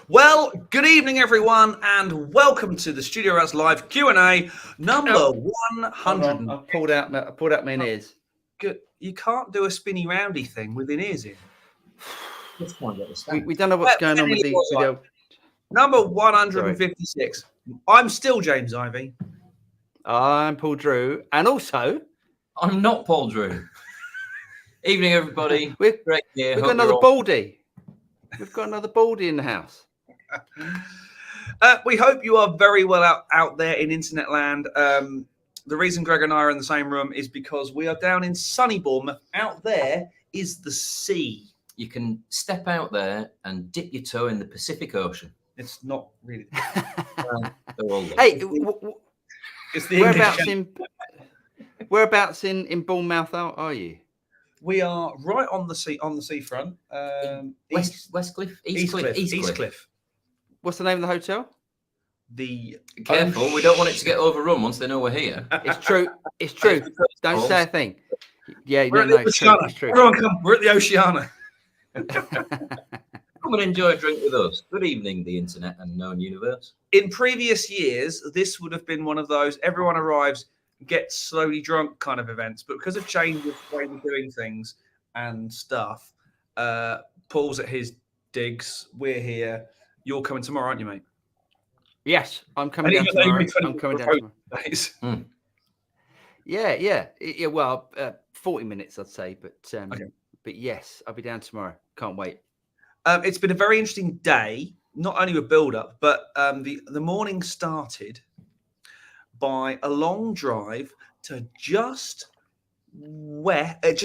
Well, good evening, everyone, and welcome to the Studio House Live Q&A number 100. I pulled out my in-ears. Good. You can't do a spinny roundy thing with in-ears in. Just try and get the stand. We don't know what's going on with the video. Number 156. Sorry. I'm still James Ivy. I'm Paul Drew, and also I'm not Paul Drew. Evening, everybody. We've got another baldy. We've got another baldy in the house. We hope you are very well out there in internet land. The reason Greg and I are in the same room is because we are down in sunny Bournemouth. Out there is the sea. You can step out there and dip your toe in the Pacific Ocean. It's not really. Hey, it's the whereabouts in Bournemouth are you? We are right on the seafront. East Cliff. What's the name of the hotel? Careful, we don't want it to get overrun once they know we're here. It's true. It's true. Don't say a thing. Yeah, it's true. Everyone come. We're at the Oceana. Come and enjoy a drink with us. Good evening, the internet and known universe. In previous years, this would have been one of those everyone arrives, gets slowly drunk kind of events, but because of change of way of doing things and stuff, Paul's at his digs, we're here. You're coming tomorrow, aren't you, mate? Yes, I'm coming down tomorrow. I'm coming down tomorrow. Yeah. Well, 40 minutes, I'd say, but okay. But yes, I'll be down tomorrow. Can't wait. It's been a very interesting day, not only with build-up, but the morning started by a long drive to just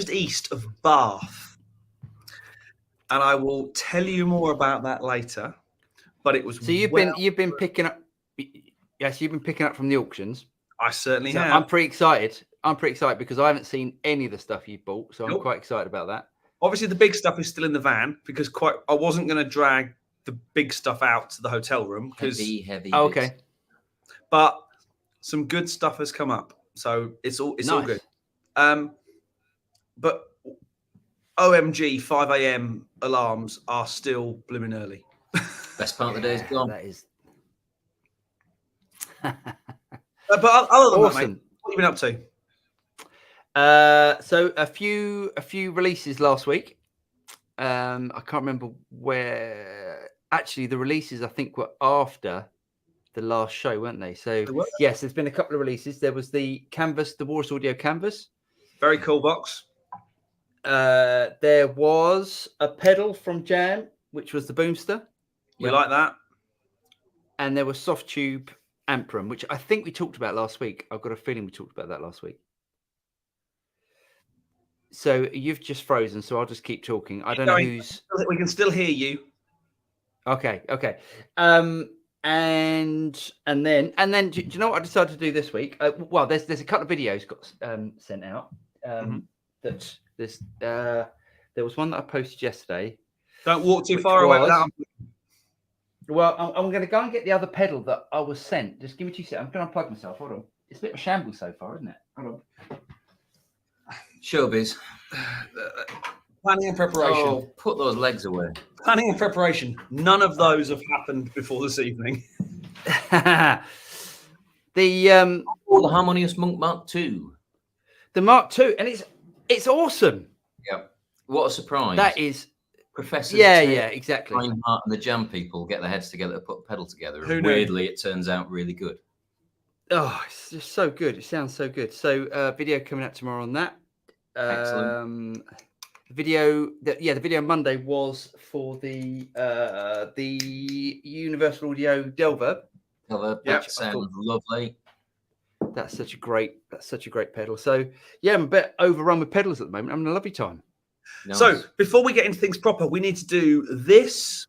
east of Bath, and I will tell you more about that later. But it was so you've been picking up. Yes, you've been picking up from the auctions. I certainly have. I'm pretty excited. Because I haven't seen any of the stuff you've bought, so I'm quite excited about that. Obviously, the big stuff is still in the van because I wasn't going to drag the big stuff out to the hotel room because heavy. Oh, okay. But some good stuff has come up, so it's all good. But OMG, 5 a.m. alarms are still blooming early. Best part of the day is gone. That is. But other than awesome. That, mate, what have you been up to? So a few releases last week. I can't remember where. Actually, the releases I think were after the last show, weren't they? So yes, there's been a couple of releases. There was the Canvas, the Walrus Audio Canvas. Very cool box. There was a pedal from Jam, which was the Boomster. We like that. And there was Soft Tube Amprum, which I think we talked about last week. I've got a feeling we talked about that last week. So you've just frozen, so I'll just keep talking. I don't know who's. We can still hear you. Okay. And then, do you know what I decided to do this week? Well, there's a couple of videos got sent out. That there was one that I posted yesterday. Don't walk too far away. Well, I'm going to go and get the other pedal that I was sent. Just give me 2 seconds. I'm going to unplug myself. Hold on. It's a bit of a shambles so far, isn't it? Hold on. Showbiz. Planning and preparation. Oh, put those legs away. Planning and preparation. None of those have happened before this evening. The Harmonious Monk Mark II. The Mark II, and it's awesome. Yeah. What a surprise. That is. Professor. Yeah, exactly. Reinhardt and the Jam people get their heads together to put a pedal together. And knew? Weirdly, it turns out really good. Oh, it's just so good. It sounds so good. So, video coming out tomorrow on that. Excellent. The video Monday was for the Universal Audio Delver. That sounds lovely. That's such a great pedal. So yeah, I'm a bit overrun with pedals at the moment. I'm having a lovely time. Nice. So before we get into things proper, we need to do this.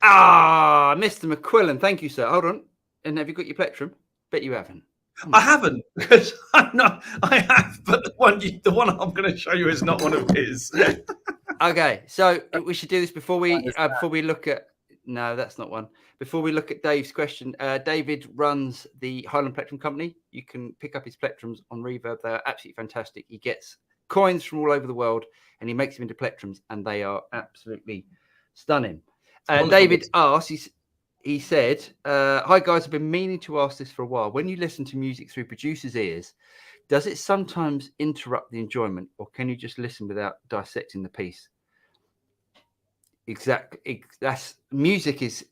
Mr. McQuillan, thank you, sir. Hold on. And have you got your plectrum? Bet you haven't. I haven't, because I have, but the one I'm going to show you is not one of his. Okay, so we should do this before we look at. No, that's not one. Before we look at Dave's question, David runs the Highland Plectrum Company. You can pick up his plectrums on Reverb. They're absolutely fantastic. He gets coins from all over the world and he makes them into plectrums, and they are absolutely stunning. David asked, he said, hi guys, I've been meaning to ask this for a while. When you listen to music through producers' ears, does it sometimes interrupt the enjoyment, or can you just listen without dissecting the piece? Exactly. That's music is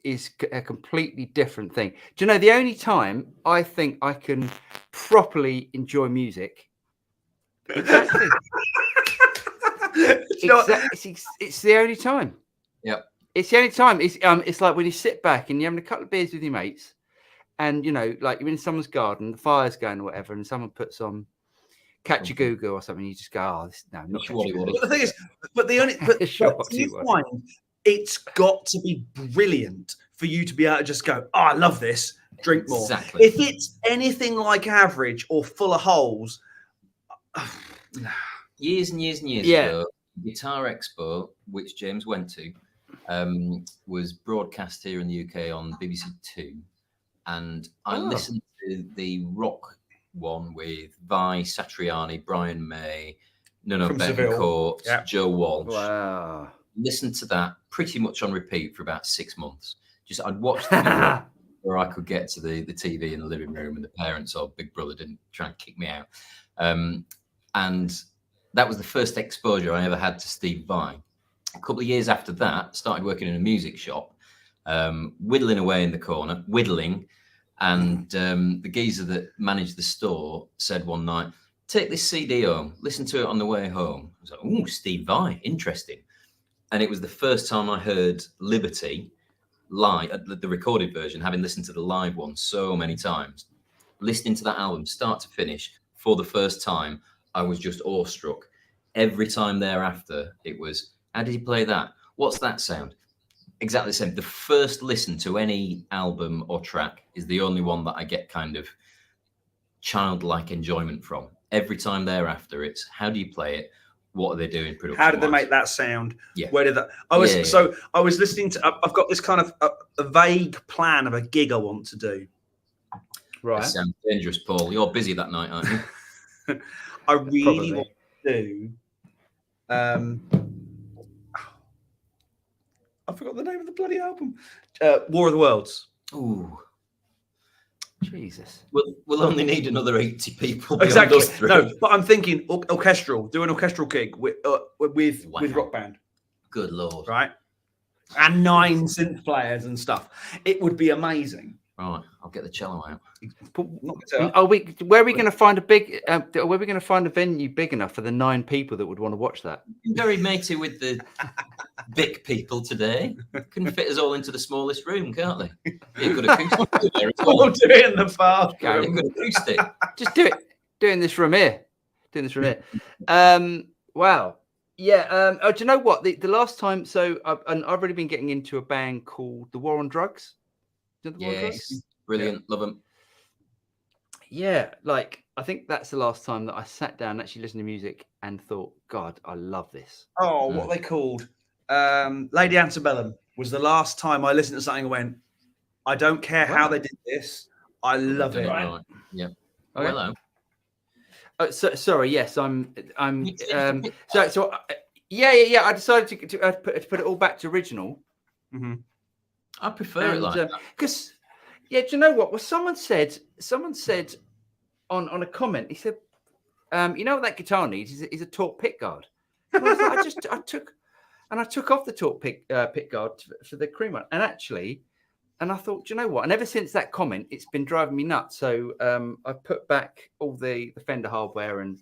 a completely different thing. Do you know, the only time I think I can properly enjoy music, exactly. It's the only time. Yep. It's the only time. It's like when you sit back and you're having a couple of beers with your mates, and you know, like you're in someone's garden, the fire's going or whatever, and someone puts on Catch a Goo or something. You just go, oh, this, no, not Catch a Goo. But the thing is, it's got to be brilliant for you to be able to just go, oh, I love this, drink more. Exactly. If it's anything like average or full of holes, years and years and years ago, Guitar Expo, which James went to, was broadcast here in the UK on BBC Two, and I listened to the rock one with Vi, Satriani, Brian May, Nuno Betancourt, Joe Walsh. Wow. Listened to that pretty much on repeat for about 6 months. Just I'd watch the video where I could get to the TV in the living room, and the parents or Big Brother didn't try and kick me out. And that was the first exposure I ever had to Steve Vai. A couple of years after that, started working in a music shop, whittling away in the corner, and the geezer that managed the store said one night, take this CD home, listen to it on the way home. I was like, oh, Steve Vai, interesting. And it was the first time I heard Liberty live, the recorded version, having listened to the live one so many times. Listening to that album start to finish for the first time, I was just awestruck. Every time thereafter, it was, how did he play that? What's that sound? Exactly the same. The first listen to any album or track is the only one that I get kind of childlike enjoyment from. Every time thereafter, it's how do you play it? What are they doing? How did they make that sound? Yeah. Where did that? I was listening to. I've got this kind of a vague plan of a gig I want to do. Right. That sounds dangerous, Paul. You're busy that night, aren't you? I really want to do. I forgot the name of the bloody album. War of the Worlds. Ooh. Jesus. We'll only need another 80 people. Exactly. No, but I'm thinking orchestral. Do an orchestral gig with rock band. Good Lord. Right. And 9 synth players and stuff. It would be amazing. Right. I'll get the cello out. Where are we going to find a big? Where are we going to find a venue big enough for the 9 people that would want to watch that? I'm very matey with the big people today. Can fit us all into the smallest room, can't they? Be a good acoustic there as well. We'll do it in the bathroom. Be a good acoustic. Just do it. Do it in this room here. Wow. Yeah. Do you know what? The last time, I've already been getting into a band called The War on Drugs. Yes. Brilliant. Love them. Yeah. Like, I think that's the last time that I sat down and actually listened to music and thought, God, I love this. Oh, what are they called? Lady Antebellum was the last time I listened to something and went, I don't care how they did this. I love it. Right. Yeah. Okay. Hello. Sorry. Yes, I'm. Yeah. I decided to put it all back to original. Mm-hmm. I prefer it like that. Because, do you know what? Well, someone said on a comment. He said, "You know what that guitar needs is a taut pick guard." And I was like, I took off the taut pick guard for the cream one, and I thought, do you know what? And ever since that comment, it's been driving me nuts. So I put back all the Fender hardware and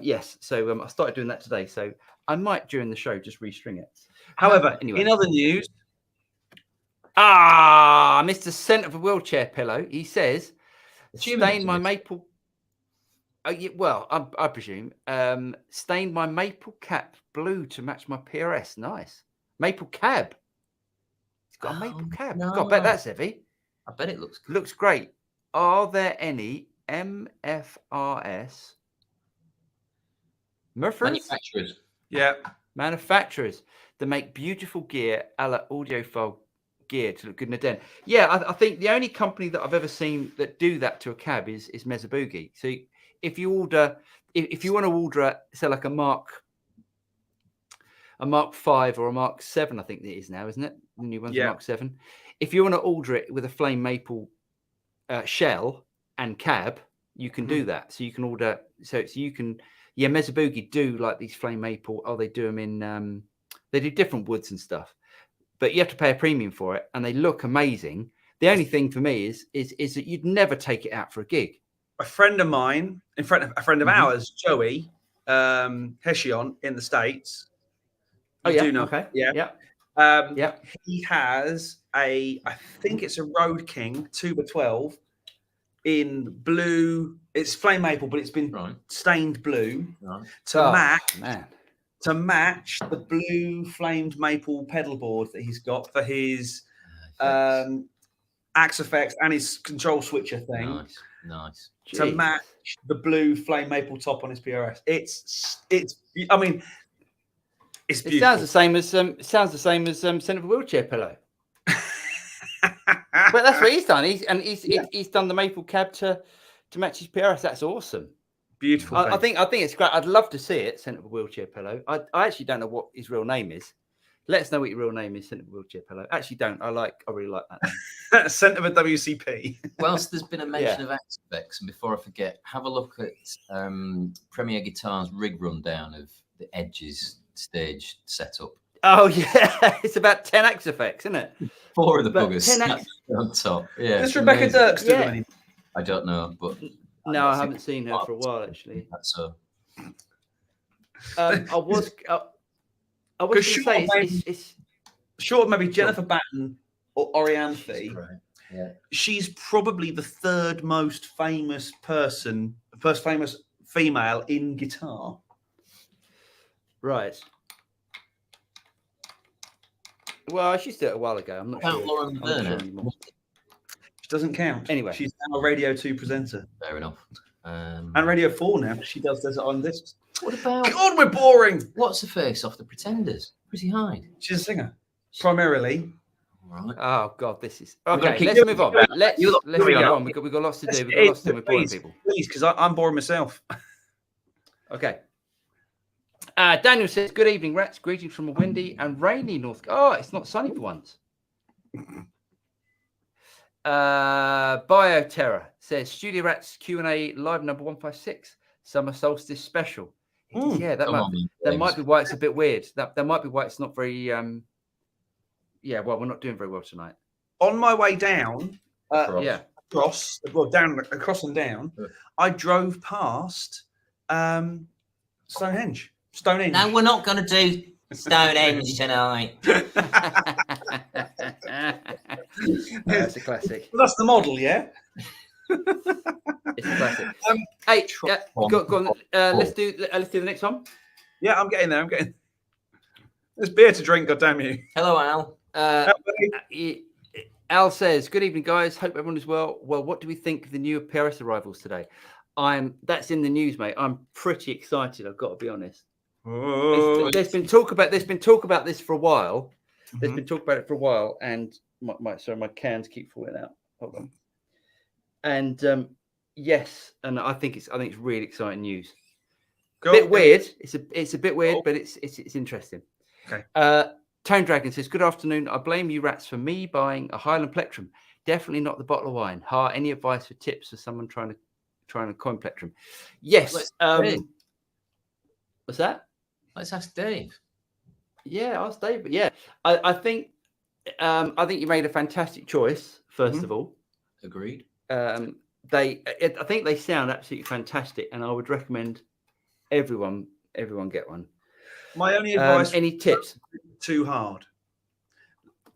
yes. So I started doing that today. So I might during the show just restring it. However, anyway, in other news. Mr. Scent of a Wheelchair Pillow, he says, stained my maple. I presume stained my maple cap blue to match my PRS. Nice maple cab. It's got a maple cab. No. God, I bet that's heavy. I bet it looks good. Looks great. Are there any MFRS manufacturers? Yeah, manufacturers that make beautiful gear a la audiophile gear to look good in a den. Yeah, I think the only company that I've ever seen that do that to a cab is Mezzabugi. So if you want to order, say like a Mark a Mark 5 or a Mark 7, I think it is now, isn't it? The new one's a Yeah. Mark 7. If you want to order it with a flame maple shell and cab, you can do that. So you can order. So you can. Yeah, Mezzabugi do like these flame maple. Oh, they do them in. They do different woods and stuff, but you have to pay a premium for it, and they look amazing. The only thing for me is that you'd never take it out for a gig. A friend of mine, a friend of ours, Joey Heshion in the States. Oh, yeah. Do know, okay. Yeah. Yeah. He has I think it's a Road King 2x12 in blue. It's flame maple, but it's been stained blue to match the blue flamed maple pedal board that he's got for his Axe Effects and his control switcher thing. Nice. To match the blue flame maple top on his PRS. It's I mean, it's beautiful. It sounds the same as Centre of a Wheelchair Pillow. But that's what he's done. He's done the maple cab to match his PRS. That's awesome. Beautiful. I think it's great. I'd love to see it. Centre of a Wheelchair Pillow. I actually don't know what his real name is. Let us know what your real name is, Centre of a Wheelchair Pillow. Actually, don't. I really like that name. Centre of a WCP. Whilst there's been a mention of Axe Effects, and before I forget, have a look at Premier Guitar's rig rundown of the Edge's stage setup. Oh yeah, it's about 10 Axe Effects, isn't it? 4 of the buggers on top. Yeah, does Rebecca Dirks do any? I don't know, but no, I haven't seen her for a while actually. That's so. I was going to say it's short of maybe Jennifer Batten or Orianthe. Right. Yeah. She's probably the third most famous female in guitar. Right. Well, she did it a while ago. I'm not sure. Lauren Verner. She doesn't count. Anyway, she's now a Radio 2 presenter. Fair enough. And Radio 4 now. She does it on discs. What about? God, we're boring. What's the face off the Pretenders? Chrissy Hyde. She's a singer, primarily. Right. Oh God, this is okay. Let's move on. Let's move on. We've got lots to do. We've got lots to do with boring people. Please, because I'm boring myself. Okay. Daniel says, "Good evening, rats. Greetings from a windy and rainy North. Oh, it's not sunny for once." Bioterror says, "Studio Rats Q&A live number 156, Summer Solstice Special." Yeah, that might be why it's a bit weird. That might be why it's not very. Yeah, well, we're not doing very well tonight. On my way down, across and down, I drove past Stonehenge. No, we're not going to do Stonehenge tonight. That's a classic. Well, that's the model, yeah. It's a classic. Hey, go on. Let's do the next one. Yeah, I'm getting there. There's beer to drink. God damn you. Hello, Al. Al says, "Good evening, guys. Hope everyone is well. Well, what do we think of the new PRS arrivals today?" That's in the news, mate. I'm pretty excited. I've got to be honest. There's been talk about this for a while. There's been talk about it for a while, and my cans keep falling out. Hold on. And yes, and I think it's really exciting news. Bit weird. It's a bit weird, but it's interesting. Okay. Tone Dragon says, "Good afternoon. I blame you rats for me buying a Highland Plectrum. Definitely not the bottle of wine. Any advice for tips for someone trying to coin Plectrum?" Yes. What's that? Let's ask Dave. Yeah, ask Dave. But yeah, I think you made a fantastic choice. First of all, agreed. I think they sound absolutely fantastic, and I would recommend everyone get one. My only advice: any tips? Too hard.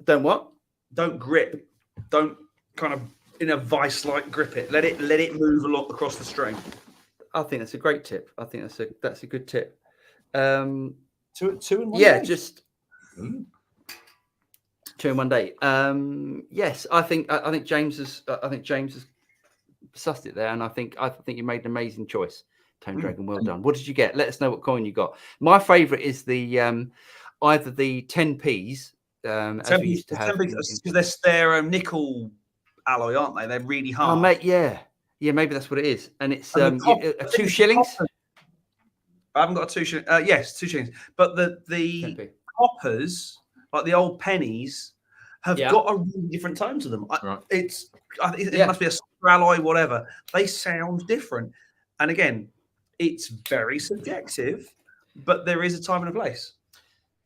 Don't what? Don't grip. Don't kind of in a vice-like grip it. Let it move a lot across the string. I think that's a great tip. I think that's a good tip. Two in one yeah, day. Just 2 in one day. Yes, I think James has sussed it there, and I think you made an amazing choice, Tone Dragon. Well done. What did you get? Let us know what coin you got. My favourite is the either the 10p's. 10 we used to have. Because they're nickel alloy, aren't they? They're really hard. Oh, mate, yeah, maybe that's what it is. And it's 2 shillings. I haven't got a 2 shilling. Yes, 2 shillings. But the 10p. coppers, like the old pennies, have got a really different tone to them. Right. It must be a super alloy, whatever. They sound different. And again, it's very subjective, but there is a time and a place.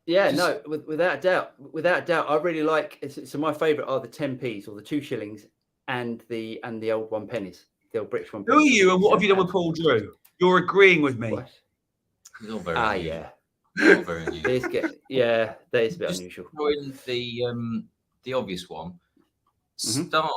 Yeah, no, without a doubt, I really like. So my favourite are the 10p's or the 2 shillings, and the old 1 pennies, the old British 1 pennies. Who are you, and what have you done with Paul Drew? You're agreeing with me. What? It's all very unusual. Yeah. It's all very unusual. That is a bit Just unusual. Throwing the obvious one. Start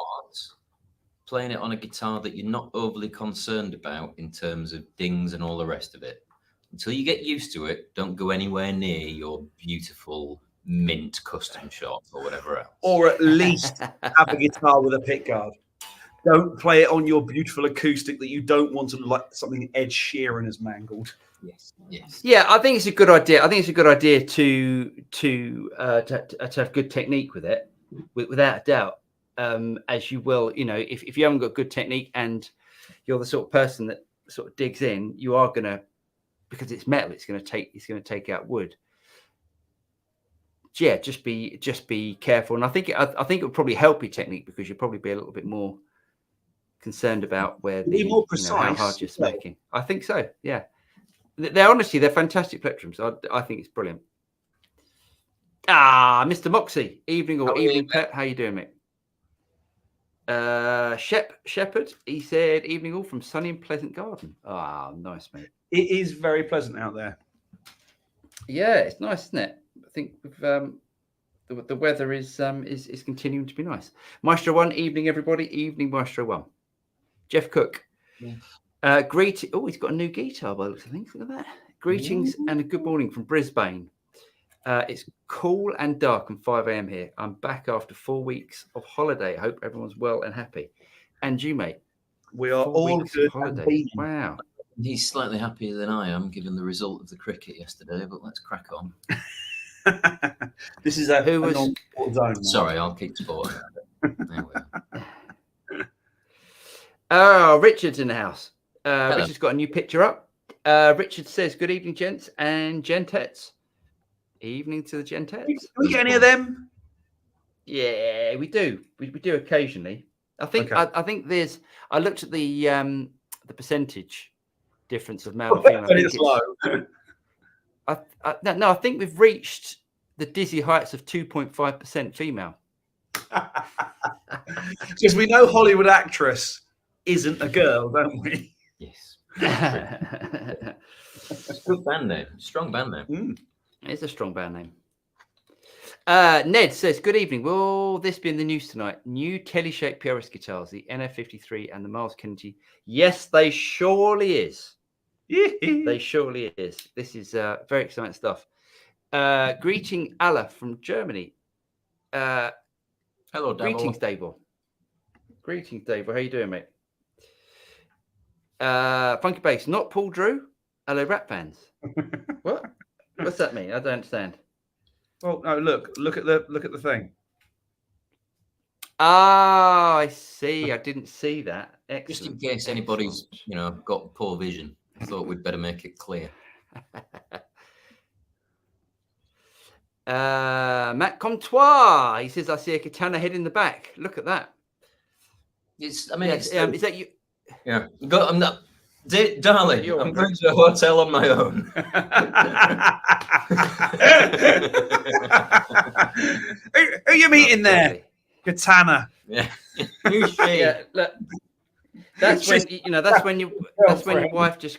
playing it on a guitar that you're not overly concerned about in terms of dings and all the rest of it. Until you get used to it, don't go anywhere near your beautiful mint custom shop or whatever else. Or at least have a guitar with a pickguard. Don't play it on your beautiful acoustic that you don't want to look like something Ed Sheeran has mangled. Yes. Yeah, I think it's a good idea. I think it's a good idea to have good technique with it, without a doubt. As you will, if you haven't got good technique and you're the sort of person that sort of digs in, you are gonna, because it's metal, it's gonna take out wood. Yeah, just be careful, and I think it would probably help your technique because you'll probably be a little bit more concerned about where more precise, how hard you're smacking. I think so. Yeah, they're fantastic plectrums. I think it's brilliant. Mr. Moxie, evening, Pet. How you doing, mate? Shepherd, he said, evening all from sunny and Pleasant Garden. Nice, mate. It is very pleasant out there. Yeah, it's nice, isn't it? I think the weather is continuing to be nice. Maestro 1, evening everybody. Evening, Maestro 1. Jeff Cook. Yeah. He's got a new guitar by the looks of things. Look at that. Greetings and a good morning from Brisbane. It's cool and dark and 5 a.m. here. I'm back after 4 weeks of holiday. I hope everyone's well and happy. And you, mate? We are all good. Wow. He's slightly happier than I am, given the result of the cricket yesterday. But let's crack on. This is a non-sport zone. Sorry, I'll keep sport. There we are. Richard's in the house. Richard's got a new picture up. Richard says, "Good evening, gents and gentettes." Evening to the gentettes. Do we get any of them? Yeah, we do. We do occasionally. I think. Okay. I think there's. I looked at the percentage difference of male and female. It's low. I think we've reached the dizzy heights of 2.5% female. Because we know Hollywood actress isn't a girl, don't we? Yes. Good band name. Strong band name. It's a strong band name. Ned says, good evening. Will this be in the news tonight? New telly-shaped PRS guitars, the NF53 and the Miles Kennedy. Yes, they surely is. They surely is. This is very exciting stuff. Greeting Allah from Germany. Hello, Davo. Greetings, Davo. Greetings, Davo. How you doing, mate? Funky Bass, not Paul Drew. Hello, rap fans. What? What's that mean? I don't understand. Well, no. Look at the thing. Ah, I see. I didn't see that. Excellent. Just in case anybody's, got poor vision, I thought we'd better make it clear. Matt Comtois, he says, I see a katana head in the back. Look at that. Is that you? Yeah. I'm not. Darling, I'm going to a hotel on my own. Who are you meeting there? Katana. Yeah. Yeah, look, that's when your wife just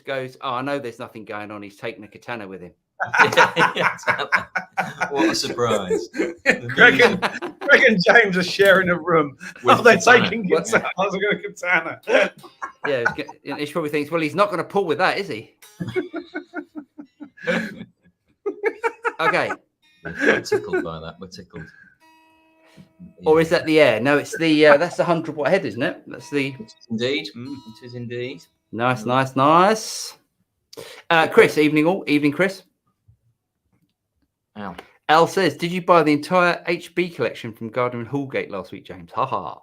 goes, oh, I know there's nothing going on. He's taking a katana with him. Exactly. What a surprise. Greg and James are sharing a room. They're taking katana. I was going to katana. Yeah, he probably thinks, well, he's not going to pull with that, is he? Okay. We're tickled by that. We're tickled. Or is that the air? No, it's the that's the 100-watt head, isn't it? That's the. It is indeed. It is indeed. Nice. Chris, evening all. Evening, Chris. Ow. Al says, did you buy the entire HB collection from Gardner and Hallgate last week, James? Ha ha.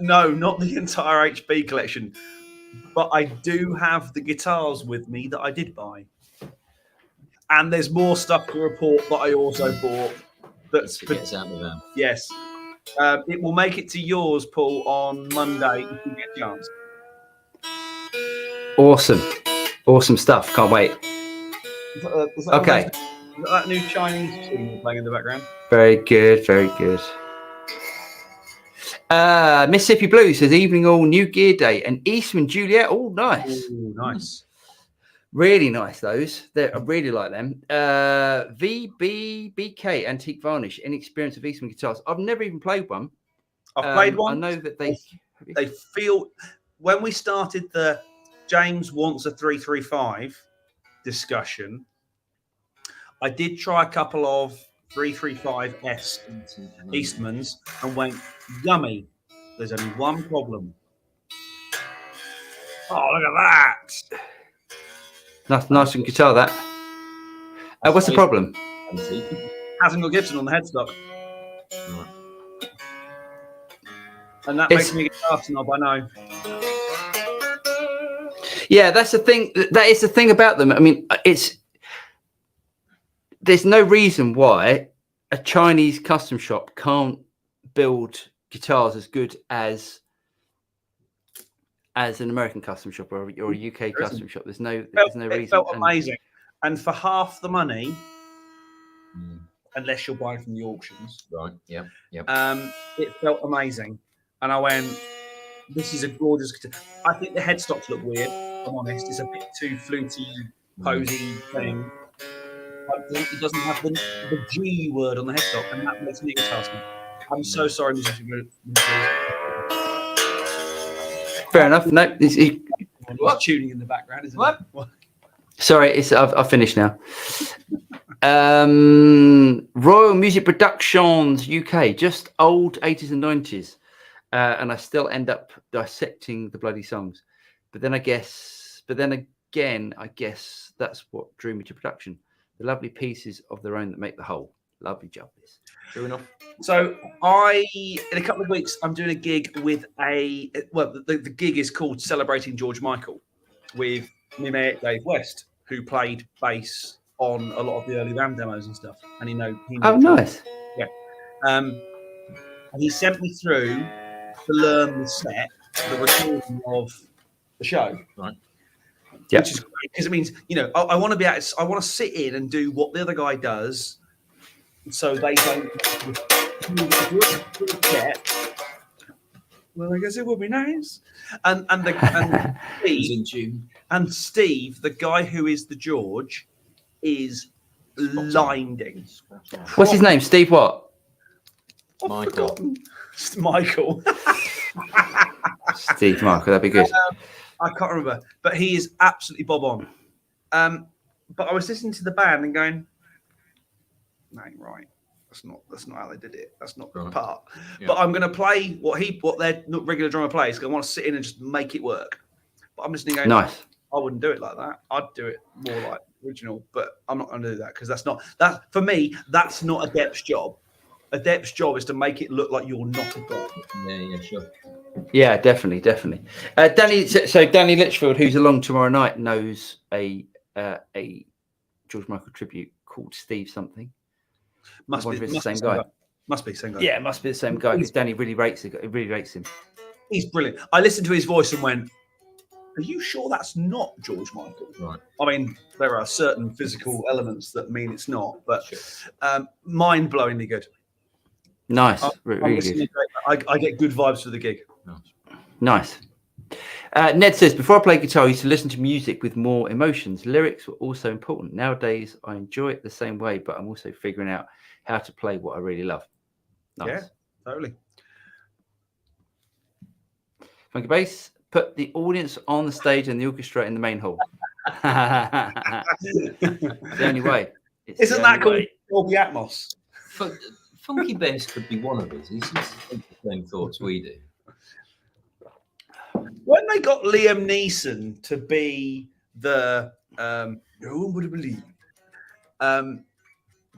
No, not the entire HB collection. but I do have the guitars with me that I did buy. And there's more stuff to report that I also bought. That's Gets out of them. yes. It will make it to yours, Paul, on Monday if you get a chance. Awesome stuff. Can't wait. Okay. That new Chinese tune playing in the background. Very good. Mississippi Blues says evening all, New Gear Day, and Eastman Juliet. Oh, nice. Ooh, nice. Really nice, those. I really like them. VBBK, Antique Varnish. Any experience of Eastman guitars? I've never even played one. I've played one. I know that they feel... When we started the James wants a 335 discussion, I did try a couple of 335S Eastmans and went, yummy. There's only one problem. Oh, look at that. Nice and guitar, that. What's the problem? Hasn't got Gibson on the headstock. Right. And that makes me a guitar snob, I know. Yeah, that's the thing. That is the thing about them. I mean, there's no reason why a Chinese custom shop can't build guitars as good as an American custom shop or a UK custom shop. There's no reason. It felt amazing. And for half the money, unless you're buying from the auctions, right? Yeah. It felt amazing. And I went, this is a gorgeous guitar. I think the headstocks look weird, if I'm honest. It's a bit too fluty, posy thing. I think it doesn't have the G word on the headstock, and that makes me a guitar snob. I'm so sorry, Mr. Fair enough. No, what's tuning in the background, isn't what? It? Sorry, I've finished now. Royal Music Productions UK, just old 80s and 90s, and I still end up dissecting the bloody songs. But then again, I guess that's what drew me to production. The lovely pieces of their own that make the whole. Lovely job, this. True enough. So in a couple of weeks, I'm doing a gig with the gig is called Celebrating George Michael with my mate Dave West, who played bass on a lot of the early Ram demos and stuff. And he nice. Yeah. And he sent me through to learn the set, the recording of the show. Right. Yeah. Which is great because it means, I want to be able to, I want to sit in and do what the other guy does. So they don't. Well, I guess it would be nice. And Steve, the guy who is the George, is blinding. What's his name? Steve what? Michael. Michael. Steve Michael. That'd be good. I can't remember, but he is absolutely bob on. But I was listening to the band and going, that ain't right. That's not how they did it. That's not the part. Yeah. But I'm going to play what their regular drummer plays. Because I want to sit in and just make it work. But I'm listening going, nice. I wouldn't do it like that. I'd do it more like original. But I'm not going to do that because that for me. That's not a depth's job. A depth's job is to make it look like you're not a god. Yeah, sure. Yeah, definitely. Danny Litchfield, who's along tomorrow night, knows a George Michael tribute called Steve something. Must be the same guy. Must be the same guy. Yeah, it must be the same guy because Danny really rates him. He's brilliant. I listened to his voice and went, are you sure that's not George Michael? Right. I mean, there are certain physical elements that mean it's not, but mind-blowingly good. Nice. Really good. I get good vibes for the gig. Nice. Ned says, before I played guitar, I used to listen to music with more emotions. Lyrics were also important. Nowadays, I enjoy it the same way, but I'm also figuring out how to play what I really love. Nice. Yeah, totally. Funky Bass, put the audience on the stage and the orchestra in the main hall. The only way. Isn't that called Dolby Atmos? Funky Bass could be one of us. He seems to think the same thoughts we do. When they got Liam Neeson to be the no one would have believed,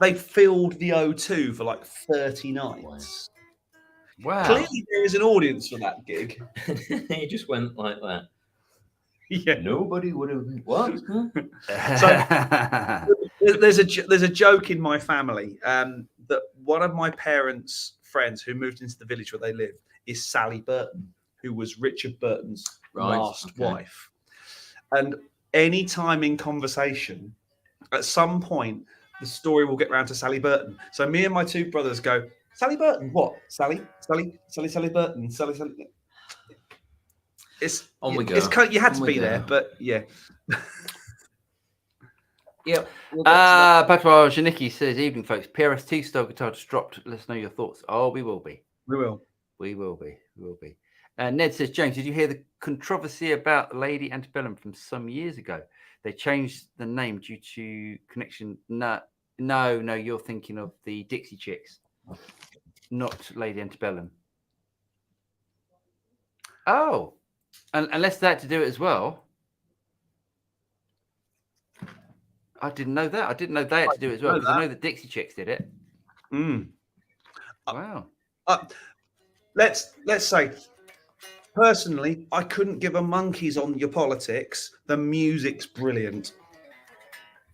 they filled the O2 for like 30 nights. Wow. Clearly there is an audience for that gig. He just went like that. Yeah. Nobody would have. What? There's a joke in my family that one of my parents' friends who moved into the village where they live is Sally Burton, who was Richard Burton's last wife. And any time in conversation, at some point, the story will get round to Sally Burton. So me and my two brothers go, Sally Burton, what? Sally Burton, Sally. It's on we go. It's kind of, you had to be there, but yeah. Yeah. Patois Janicki says, evening, folks. PRS2 style guitar just dropped. Let us know your thoughts. Oh, we will be. We will. We will be. We will be. Ned says, James, did you hear the controversy about Lady Antebellum from some years ago? They changed the name due to connection. No, you're thinking of the Dixie Chicks, not Lady Antebellum. Oh, and unless they had to do it as well. I didn't know that. I didn't know they had to do it as well, because I know the Dixie Chicks did it. Wow. Let's say, personally, I couldn't give a monkeys on your politics. The music's brilliant.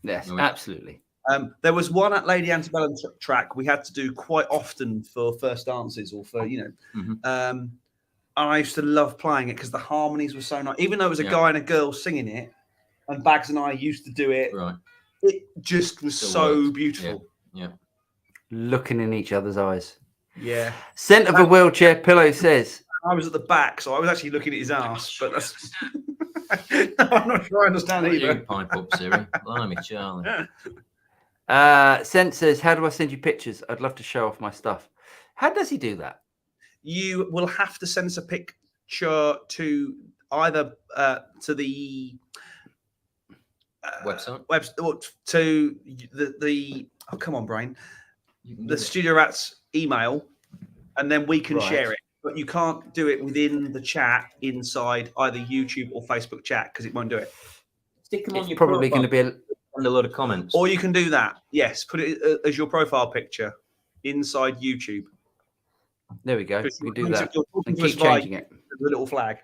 Yes, absolutely. There was one at Lady Antebellum track we had to do quite often for first dances or for, and I used to love playing it because the harmonies were so nice. Even though it was a guy and a girl singing it, and Bags and I used to do it, it just was so beautiful. Yeah. Looking in each other's eyes. Yeah. Scent of a wheelchair pillow says, I was at the back, so I was actually looking at his ass, but that's I'm not sure I understand either. You pipe up, Siri. Blimey, Charlie. Scent says, how do I send you pictures? I'd love to show off my stuff. How does he do that? You will have to send us a picture to either to the website, or to the oh, come on, brain, the Studio Rats email, and then we can share it. But you can't do it within the chat inside either YouTube or Facebook chat because it won't do it. Stick them on your probably going to be a lot of comments. Or you can do that. Yes, put it as your profile picture inside YouTube. There we go. We can do that and keep changing it. The little flag.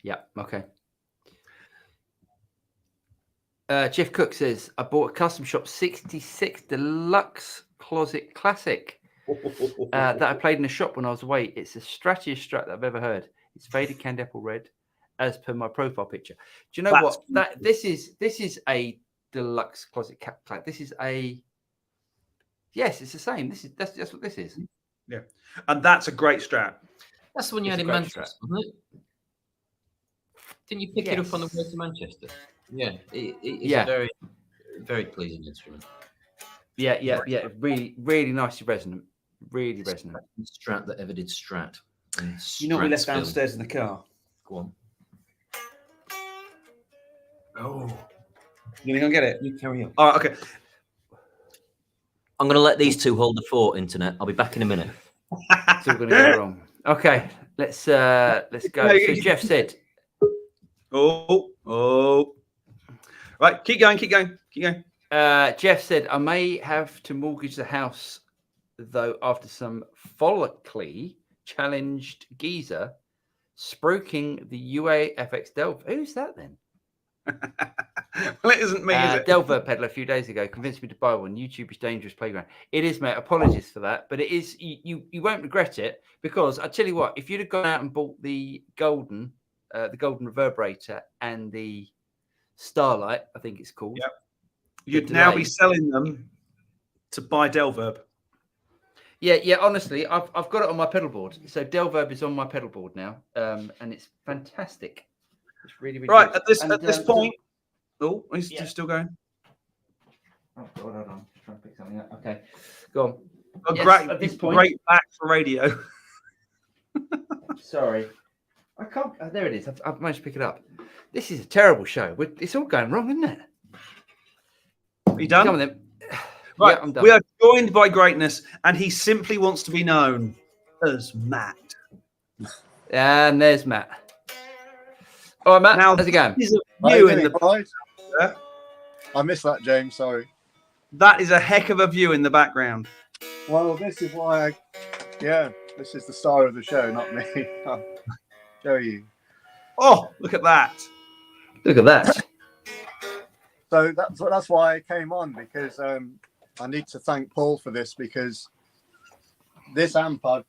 Yeah. Okay. Jeff Cook says, I bought a Custom Shop 66 Deluxe Closet Classic that I played in a shop when I was away. It's the strattiest Strat that I've ever heard. It's faded candy apple red, as per my profile picture. Do you know what? This is a deluxe closet classic. This is a it's the same. That's what this is. Yeah, and that's a great Strat. That's the one you had in Manchester, wasn't it? Didn't you pick it up on the way to Manchester? Yeah, it's a very, very pleasing instrument. Yeah. Really, really nicely resonant. Really resonant. Strat that ever did Strat. You know, we left downstairs in the car. Go on. Oh, you gonna go get it? You carry on. All right, okay. I'm going to let these two hold the fort, internet. I'll be back in a minute. It's all going to go wrong. Okay, let's go. So Jeff said, "Oh, right, keep going. Jeff said, I may have to mortgage the house though after some follically challenged geezer spruiking the UAFX Delve. Who's that then? Well, it isn't me, is it? Delver peddler a few days ago convinced me to buy one. YouTube is dangerous playground. It is, mate. Apologies for that, but it is. You won't regret it, because I tell you what, if you'd have gone out and bought the golden reverberator and the Starlight, I think it's called. Yep. You'd now be selling them to buy Delverb. Yeah. Honestly, I've got it on my pedal board. So Delverb is on my pedal board now, and it's fantastic. It's really, really right. good. At this point, he's still going. Oh God, hold on. Just trying to pick something up. Okay, go on. Great back for radio. Sorry, I can't. There it is. I've managed to pick it up. This is a terrible show. It's all going wrong, isn't it? Are you done? Come on then. Right, yeah, I'm done. We are joined by greatness, and he simply wants to be known as Matt. And there's Matt. All right, Matt. Now, how's it going? I missed that, James. Sorry. That is a heck of a view in the background. Well, this is why this is the star of the show, not me. I'll show you. Oh, look at that. Look at that. So that's why I came on, because I need to thank Paul for this, because this amp I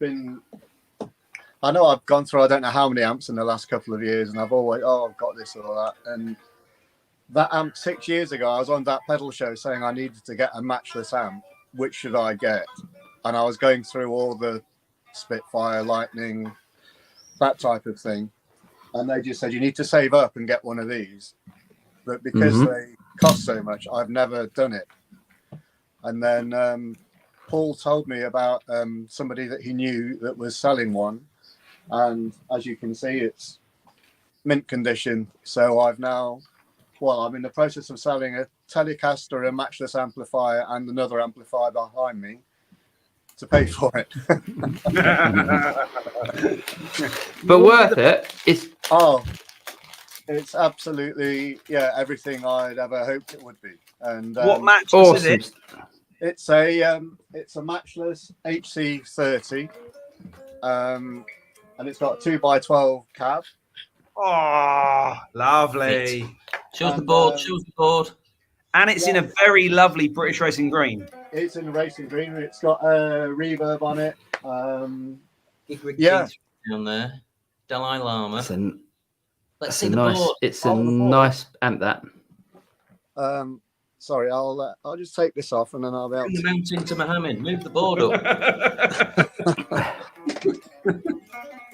know I've gone through I don't know how many amps in the last couple of years, and I've always I've got this or that, and that amp 6 years ago I was on that pedal show saying I needed to get a matchless amp. Which should I get? And I was going through all the Spitfire, Lightning, that type of thing, and they just said you need to save up and get one of these, but because they cost so much, I've never done it. And then Paul told me about somebody that he knew that was selling one, and as you can see, it's mint condition. So I'm in the process of selling a Telecaster, a matchless amplifier, and another amplifier behind me to pay for it. But worth it. It's absolutely everything I'd ever hoped it would be. And what matchless is it? It's a matchless HC30, and it's got a 2x12 cab. Oh, lovely. Shows the board. And it's in a very lovely British racing green. It's in racing green. It's got a reverb on it. Down there. Dalai Lama. Let's see a the nice, board. it's a nice amp, that. Sorry, I'll just take this off and then I'll be able Bring to. the mountain to Mohammed. Move the board up.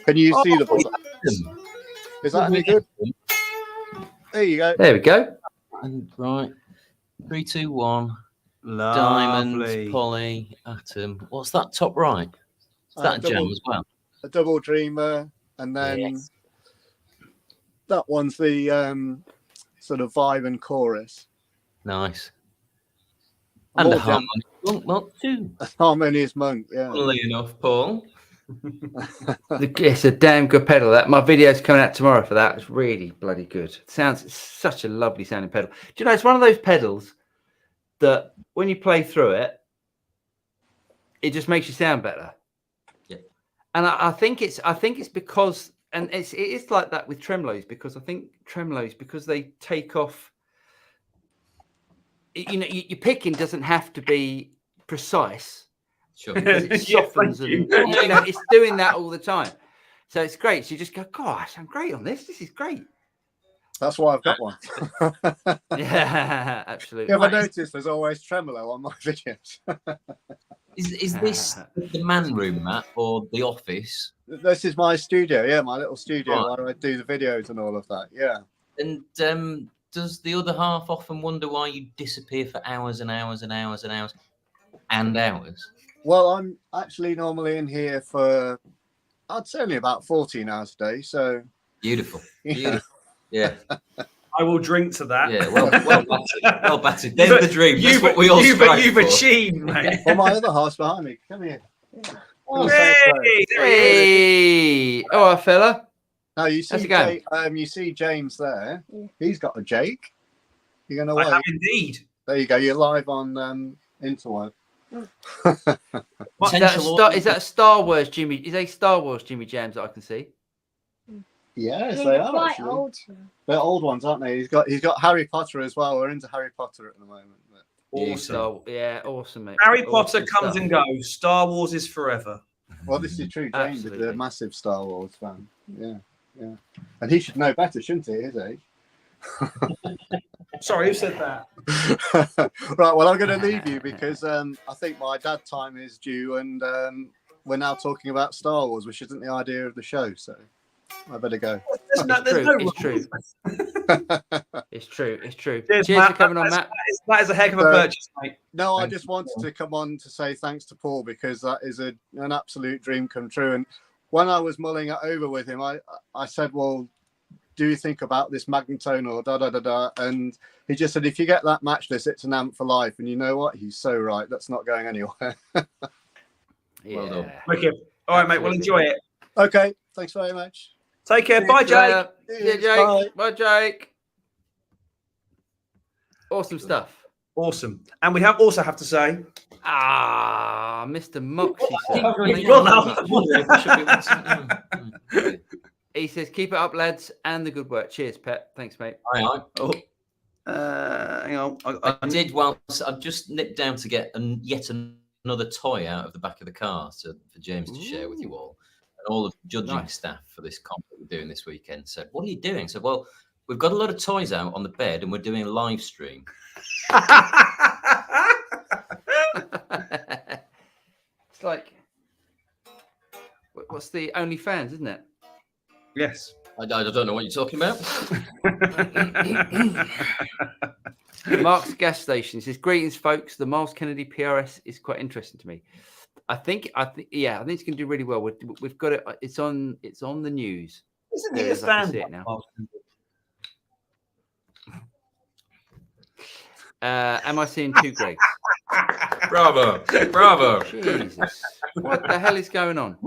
Can you see the board? Is that any good? There you go. There we go. And right. 3, 2, 1. Lovely. Diamond, poly, atom. What's that top right? Is that a gem as well? A double dreamer, and then that one's the sort of vibe and chorus. Nice. And a harmonious monk, well, too. Harmonious monk, yeah. Funnily enough, Paul. It's a damn good pedal. That my video's coming out tomorrow for that. It's really bloody good. It's such a lovely sounding pedal. Do you know, it's one of those pedals that when you play through it, it just makes you sound better. Yeah. And I think it's because, and it is like that with tremolos, because I think tremolos, because they take off. You know, your picking doesn't have to be precise. Sure. It softens and it's doing that all the time. So it's great. So you just go, gosh, I'm great on this. This is great. That's why I've got one. Yeah, absolutely. You ever noticed there's always tremolo on my videos? Is this the man room, Matt, or the office? This is my studio, my little studio where I do the videos and all of that, And does the other half often wonder why you disappear for hours and hours and hours and hours and hours? Well, I'm actually normally in here for, I'd say only about 14 hours a day. So beautiful. Yeah. I will drink to that. Yeah, well battered. Well battered. There's the dream. That's what we all strive you've for. achieved, mate. Well, my other half's behind me. Come here. Hey, all right, fella. Now you see James there. He's got a Jake. You're gonna wait. I have indeed. There you go. You're live on Interweb. Is that a Star Wars Jimmy? Is a Star Wars Jimmy Jams that I can see? Yes, they are quite actually. old. They're old ones, aren't they? He's got Harry Potter as well. We're into Harry Potter at the moment. But... Awesome. Yeah, awesome, mate. Harry Potter awesome comes stuff. and goes. Star Wars is forever. Well, this is true. James Absolutely. is a massive Star Wars fan. Yeah. And he should know better, shouldn't he? His age. Sorry, who said that? Right. Well, I'm going to leave you because I think my dad time is due, and we're now talking about Star Wars, which isn't the idea of the show. So I better go. It's true. Cheers, Cheers Matt. for coming on, Matt. That is a heck of a purchase, mate. No, I just wanted to come on to say thanks to Paul because that is an absolute dream come true. And when I was mulling it over with him, I said, well, do you think about this Magnetone or da-da-da-da? And he just said, if you get that matchless, it's an amp for life. And you know what? He's so right. That's not going anywhere. Well done. Wicked. All right, mate. We'll enjoy it. Okay. Thanks very much. Take care. Bye, Jake. See you, Jake. Bye, Jake. Awesome stuff. Awesome. And we also have to say, Mr. Moxie, sir. He says, keep it up, lads, and the good work. Cheers, Pep. Thanks, mate. Aye. Oh, hang on. I did. Whilst I've just nipped down to get yet another toy out of the back of the car for James to share with you all. And all of the judging staff for this comp that we're doing this weekend said, "What are you doing?" I said, "Well, we've got a lot of toys out on the bed, and we're doing a live stream." It's like, what's the OnlyFans, isn't it? Yes. I don't know what you're talking about. Mark's gas station says, "Greetings, folks. The Miles Kennedy PRS is quite interesting to me. I think it's going to do really well. We've got it. It's on the news. Isn't he a fan? Now. Am I seeing two Gregs? Bravo. Jesus, what the hell is going on?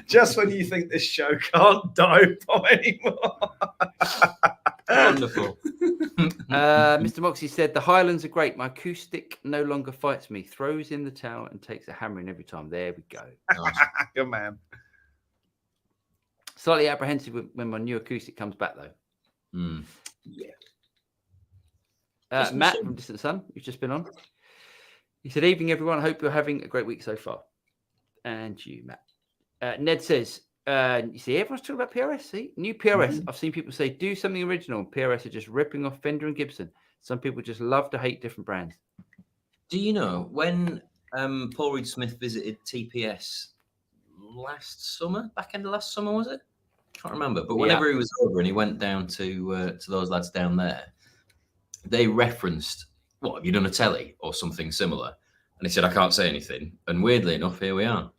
Just when you think this show can't die anymore. Wonderful. Mr. Moxie said, the Highlands are great. My acoustic no longer fights me. Throws in the towel and takes a hammering every time. There we go. Nice. Good man. Slightly apprehensive when my new acoustic comes back, though. Yeah. Matt from Distant Sun, you've just been on. He said, evening, everyone. I hope you're having a great week so far. And you, Matt. Ned says, you see, everyone's talking about PRS. See, new PRS. I've seen people say, do something original. PRS are just ripping off Fender and Gibson. Some people just love to hate different brands. Do you know when Paul Reed Smith visited TPS last summer, back end of last summer, was it? Can't remember. But whenever he was over and he went down to those lads down there, they referenced, what, have you done a telly or something similar? And he said, I can't say anything. And weirdly enough, here we are.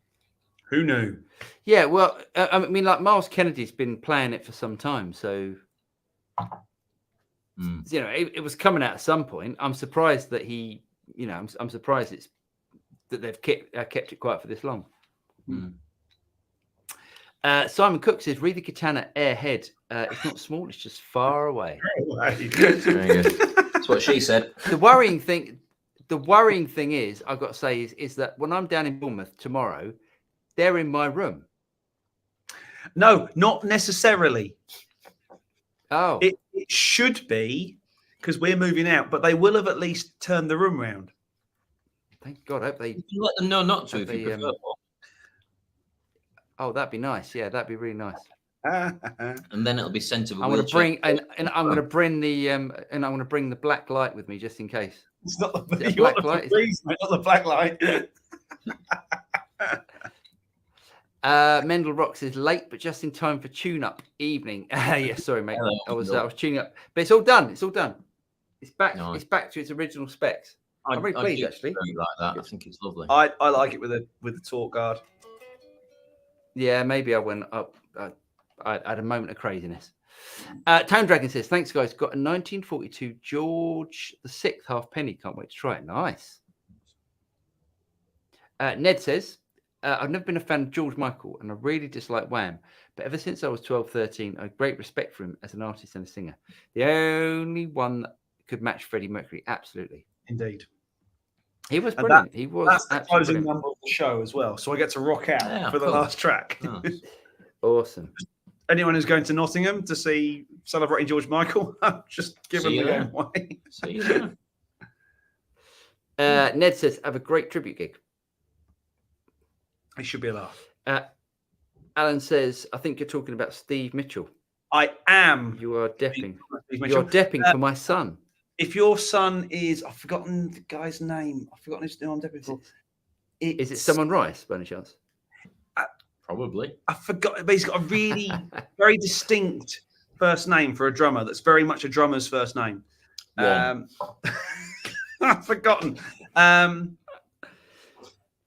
Who knew? Yeah, well, I mean, like Miles Kennedy's been playing it for some time. So, you know, it was coming out at some point. I'm surprised that I'm surprised that they've kept it quiet for this long. Simon Cook says, read the Katana Airhead. It's not small, it's just far away. Very good. That's what she said. The worrying thing is, I've got to say, is that when I'm down in Bournemouth tomorrow, they're in my room. No, not necessarily. Oh. It should be, because we're moving out, but they will have at least turned the room round. Thank God. I hope they... You let them know not to if you prefer. Oh, that'd be nice. Yeah, that'd be really nice. And then it'll be sent of a I'm going to wheelchair. bring I'm going to bring the black light with me just in case. It's not the black light. Not the black light. Mendel Rock says late, but just in time for tune-up evening. Yeah, sorry, mate. Hello, I was tuning up, but it's all done. It's all done. It's back. Nice. It's back to its original specs. I'm very pleased, actually. I like that. I think it's lovely. I like it with the torque guard. Yeah, maybe I went up. I had a moment of craziness. Town Dragon says, thanks, guys. Got a 1942 George VI halfpenny. Can't wait to try it. Nice. Ned says, I've never been a fan of George Michael and I really dislike Wham. But ever since I was 12, 13, I have great respect for him as an artist and a singer. The only one that could match Freddie Mercury. Absolutely. Indeed. He was brilliant. He was that's the closing brilliant. number of the show as well. So I get to rock out for the last track. Nice. Awesome. Anyone who's going to Nottingham to see Celebrating George Michael, just give them the game away. See you there. Ned says, have a great tribute gig. It should be a laugh. Alan says, I think you're talking about Steve Mitchell. I am. You are depping. Steve You're Mitchell. depping for my son. If your son is, I've forgotten the guy's name. I've forgotten his name. I'm depping for. Is it someone Rice, by any chance? Probably. I forgot, but he's got a really very distinct first name for a drummer. That's very much a drummer's first name. I've forgotten. Alan,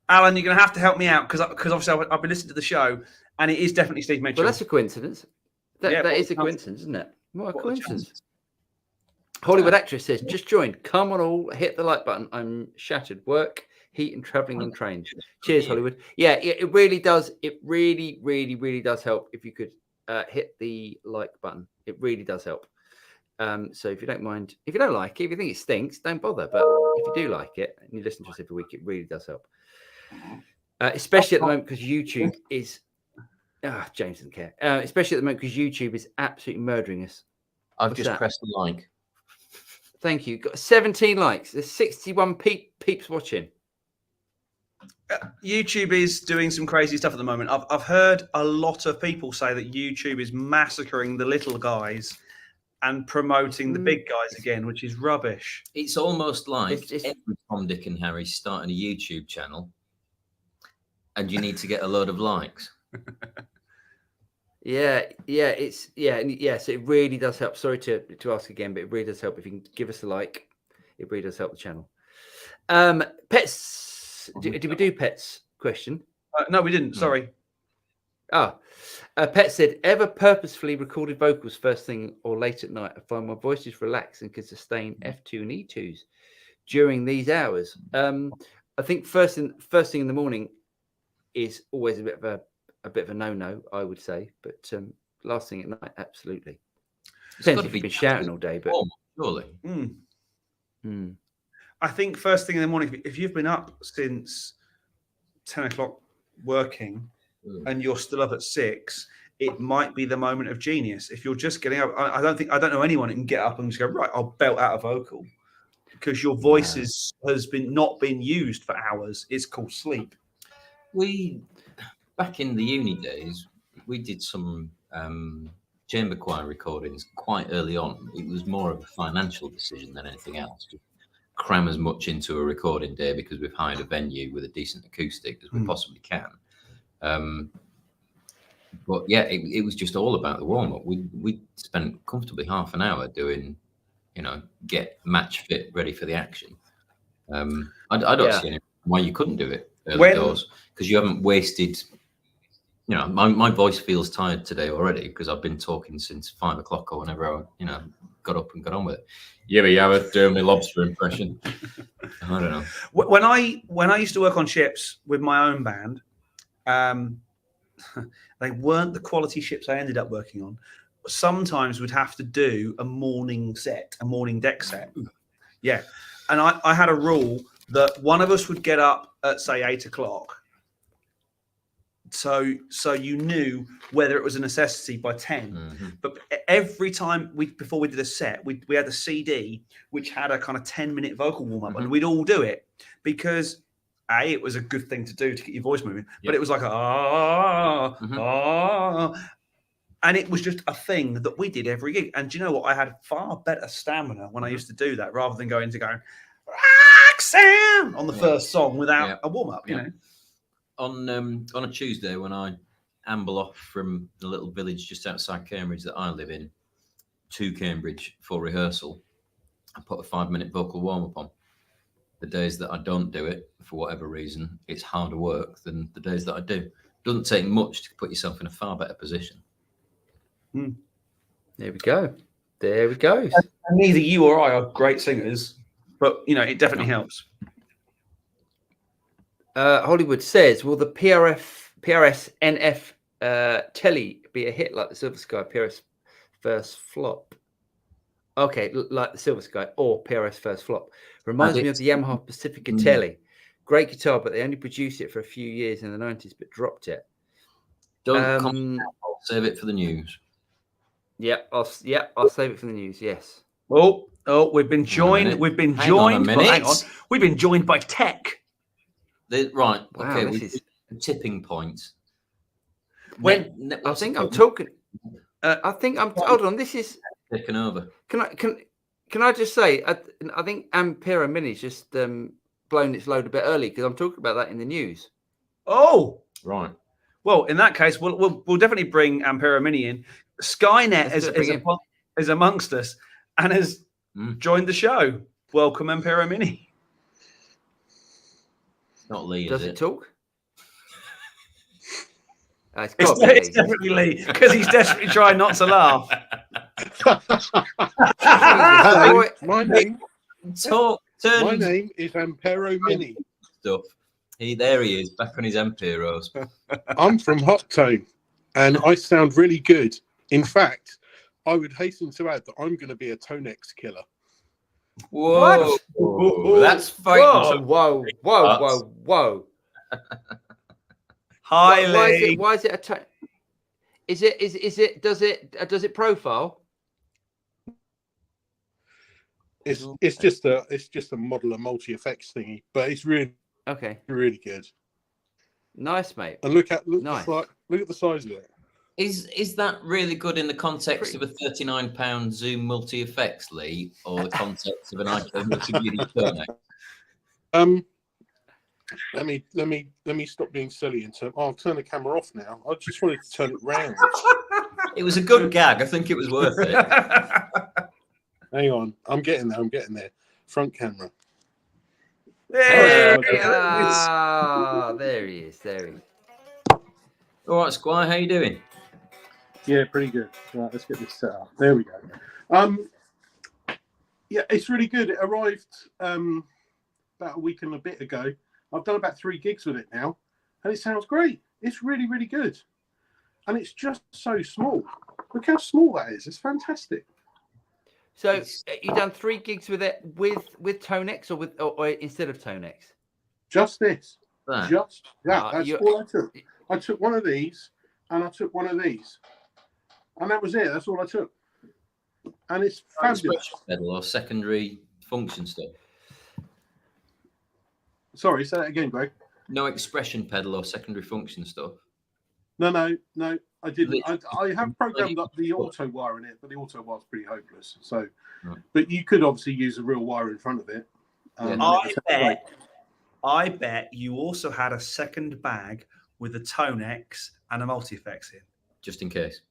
you're going to have to help me out because obviously I've been listening to the show, and it is definitely Steve Mitchell. Well, that's a coincidence. That is a chance? coincidence, isn't it? What a coincidence. Chance? Hollywood actress says, just joined. Come on, all. Hit the like button. I'm shattered. Work, heat, and traveling on trains. Cheers, Hollywood. Yeah, it really does. It really, really, really does help if you could hit the like button. It really does help. So if you don't mind, if you don't like it, if you think it stinks, don't bother. But if you do like it and you listen to us every week, it really does help. Especially at the moment because YouTube is James doesn't care, especially at the moment because YouTube is absolutely murdering us. I've What's just that? pressed the like. Thank you. Got 17 likes. There's 61 peeps watching. YouTube is doing some crazy stuff at the moment. I've heard a lot of people say that YouTube is massacring the little guys and promoting the big guys again, which is rubbish. It's almost like It's- every Tom, Dick, and Harry starting a YouTube channel, and you need to get a load of likes. Yeah. So it really does help. Sorry to ask again, but it really does help if you can give us a like. It really does help the channel. Pets. Did we do pets? Question. No, we didn't. Sorry. Pet said, ever purposefully recorded vocals first thing or late at night? I find my voice is relaxed and can sustain F2 and E2s during these hours. I think first thing in the morning is always a bit of a no-no, I would say. But last thing at night, absolutely. Depends if you've been shouting all day, but surely. I think first thing in the morning, if you've been up since 10 o'clock working and you're still up at 6, it might be the moment of genius. If you're just getting up, I don't know anyone who can get up and just go, right, I'll belt out a vocal, because your voice has not been used for hours. It's called sleep. We, back in the uni days, we did some chamber choir recordings quite early on. It was more of a financial decision than anything else. To cram as much into a recording day because we've hired a venue with a decent acoustic as we possibly can. But yeah, it was just all about the warm-up. We spent comfortably half an hour doing, get match fit ready for the action. I don't see any why you couldn't do it early doors, because you haven't wasted. My voice feels tired today already because I've been talking since 5 o'clock or whenever I, got up and got on with it. Yeah, but you have doing my lobster impression. I don't know. When I used to work on ships with my own band, they weren't the quality ships I ended up working on. Sometimes we'd have to do a morning deck set. Yeah. And I had a rule that one of us would get up at, say, 8 o'clock. So you knew whether it was a necessity by 10. But every time before we did a set, we had a CD which had a kind of 10-minute vocal warm-up, and we'd all do it because it was a good thing to do to get your voice moving. But it was like and it was just a thing that we did every gig. And do you know what? I had far better stamina when I used to do that rather than going Roxanne on the first song without a warm-up, you know. On a Tuesday, when I amble off from the little village just outside Cambridge that I live in to Cambridge for rehearsal, I put a 5-minute vocal warm-up on. The days that I don't do it, for whatever reason, it's harder work than the days that I do. It doesn't take much to put yourself in a far better position. There we go. And neither you or I are great singers, but, it definitely helps. Hollywood says, will the PRS NF telly be a hit like the Silver Sky PRS first flop? Okay, like the Silver Sky or PRS first flop. Reminds me of the Yamaha Pacifica telly. Great guitar, but they only produced it for a few years in the 90s, but dropped it. Don't I'll save it for the news. I'll save it for the news. Yes. Oh, we've been joined. Hang on. We've been joined by Tech. Right. Wow, okay. this is a tipping point. I think I'm talking. Hold on. This is taken over. Can I just say? I think Ampera Mini's just blown its load a bit early because I'm talking about that in the news. Oh, right. Well, in that case, we'll definitely bring Ampera Mini in. Skynet is amongst us and has joined the show. Welcome, Ampera Mini. Not Lee, does is it talk? It's definitely Lee because he's desperately trying not to laugh. Hello, my name is Ampero Mini. Stuff. There he is, back on his Amperos. I'm from Hot Tone, and I sound really good. In fact, I would hasten to add that I'm going to be a Tonex killer. Whoa! Whoa. That's fighting. Whoa! Hi, Lee. Why is it a Does it profile? It's just a model of multi effects thingy, but it's really really good. Nice, mate. And look at Nice. look at the size of it. Is that really good in the context of a £39 Zoom multi effects, Lee, or the context of an iPhone multimedia Turner? Let me stop being silly and I'll turn the camera off now. I just wanted to turn it round. It was a good gag. I think it was worth it. Hang on, I'm getting there. Front camera. There he is. All right, Squire, how you doing? Yeah, pretty good. Right, let's get this set up. There we go. Yeah, it's really good. It arrived about a week and a bit ago. I've done about 3 gigs with it now, and it sounds great. It's really, really good, and it's just so small. Look how small that is. It's fantastic. So you done 3 gigs with it with Tonex or instead of Tonex? Just this. That. Just that. That's all I took. I took one of these and I took one of these, and that was it. That's all I took, and it's fabulous. Pedal or secondary function stuff. Sorry, say that again, Greg. No expression pedal or secondary function stuff. No, I didn't. I have programmed up the auto wire in it, but the auto wire's pretty hopeless. So, but you could obviously use a real wire in front of it. I bet you also had a second bag with a Tonex and a multi-effects in. Just in case.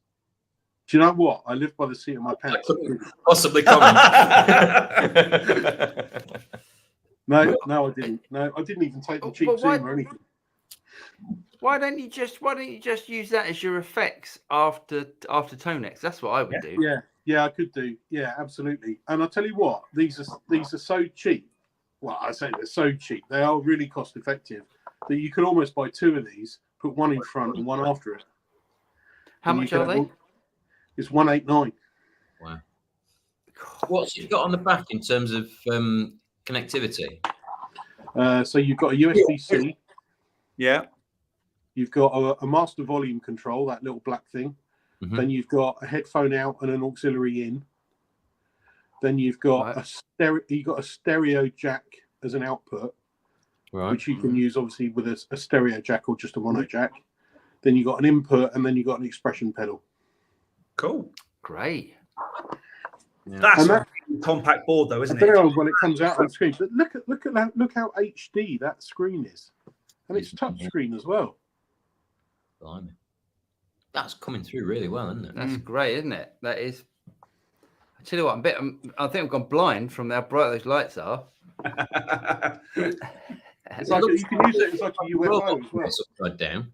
Do you know what? I live by the seat of my pants. Possibly comment. No, I didn't. No, I didn't even take the cheap Zoom or anything. Why don't you just use that as your effects after Tonex? That's what I would do. Yeah, I could do. Yeah, absolutely. And I'll tell you what, these are so cheap. Well, I say they're so cheap. They are really cost effective that you could almost buy 2 of these, put one in front and one after it. How much are they? It's $189. Wow. What's it got on the back in terms of connectivity? So you've got a USB-C. Yeah. You've got a master volume control, that little black thing. Mm-hmm. Then you've got a headphone out and an auxiliary in. Then you've got a stereo jack as an output, which you can use obviously with a stereo jack or just a mono jack. Then you've got an input, and then you've got an expression pedal. Cool. Great. Yeah. That's a compact board, though, isn't it? I don't know when it comes out on screen, but look how HD that screen is, and it's touch screen as well. Blimey. That's coming through really well, isn't it? That's great, isn't it? That is. I tell you what, I think I've gone blind from how bright those lights are. It's like you can use it as like a UFO as well. It's upside down.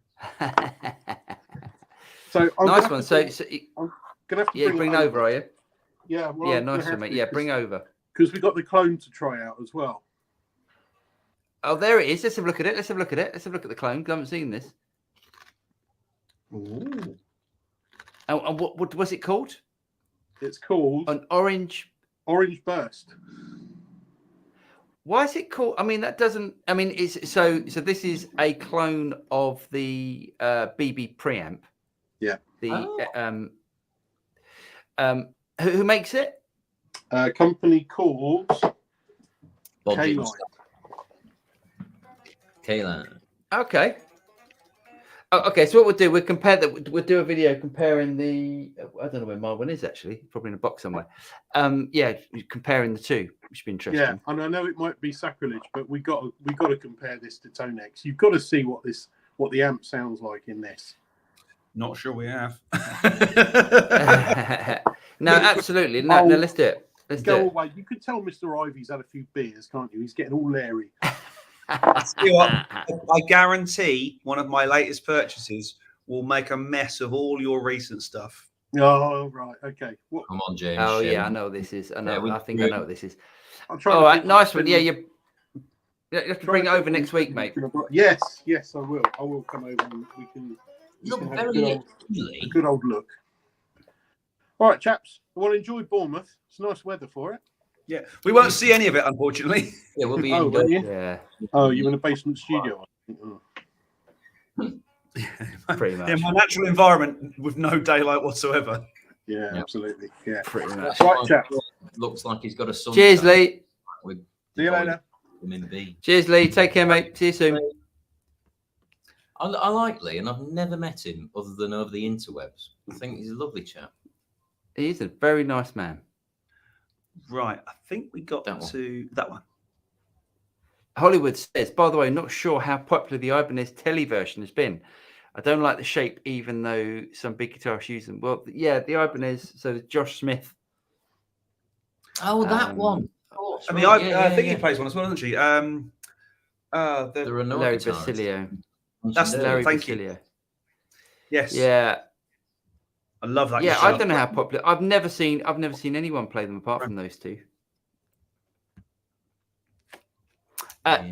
So nice one. So I'm gonna have to bring over, are you? Yeah. Well, yeah, nice one, mate. Yeah, bring over. Because we got the clone to try out as well. Oh, there it is. Let's have a look at it. Let's have a look at the clone. I haven't seen this. Ooh. And what was it called? It's called an Orange Burst. Why is it called? I mean, that doesn't. I mean, it's so. This is a clone of the BB preamp. Yeah. Who makes it? A company called K-Line. Okay. Oh, okay, so what we'll do, we'll compare that. We'll do a video comparing the. I don't know where my one is actually. Probably in a box somewhere. Yeah, comparing the two, which would be interesting. Yeah, and I know it might be sacrilege, but we got to compare this to Tonex. You've got to see what the amp sounds like in this. Not sure we have. No, absolutely. No, let's do it. Let's go do it. away. You could tell Mr. Ivy's had a few beers, can't you? He's getting all leery. See what, I guarantee one of my latest purchases will make a mess of all your recent stuff. Oh, right. Okay. Come on, James. Oh, yeah, I know what this is. I know. I think I know what this is. I'll try. All right, nice one. Yeah, you have to bring it over next week, mate. Yes, I will. I will come over and we can have a good old look. All right, chaps. Well, enjoy Bournemouth. It's nice weather for it. Yeah, we won't see any of it, unfortunately. Yeah, we'll be in. Yeah. Oh, you're in a basement studio. Pretty much. In my natural environment with no daylight whatsoever. Yeah, Yeah. absolutely. Yeah. Pretty much. Right, chap. Looks like he's got a son. Cheers, Lee. With See you later. vitamin B. Cheers, Lee. Take care, mate. See you soon. I like Lee, and I've never met him other than over the interwebs. I think he's a lovely chap. He's a very nice man. Right. I think we got That one. to that one. Hollywood says, by the way, not sure how popular the Ibanez Telly version has been. I don't like the shape, even though some big guitarists use them. Well, yeah, the Ibanez, so Josh Smith. Oh, that one. I mean, I think he plays one as well, doesn't she? There are no Larry guitarists. Basilio. That's Larry thank you. Basilio. Yes. Yeah. I love that. Yeah, guitar. I don't know how popular. I've never seen anyone play them apart from those two.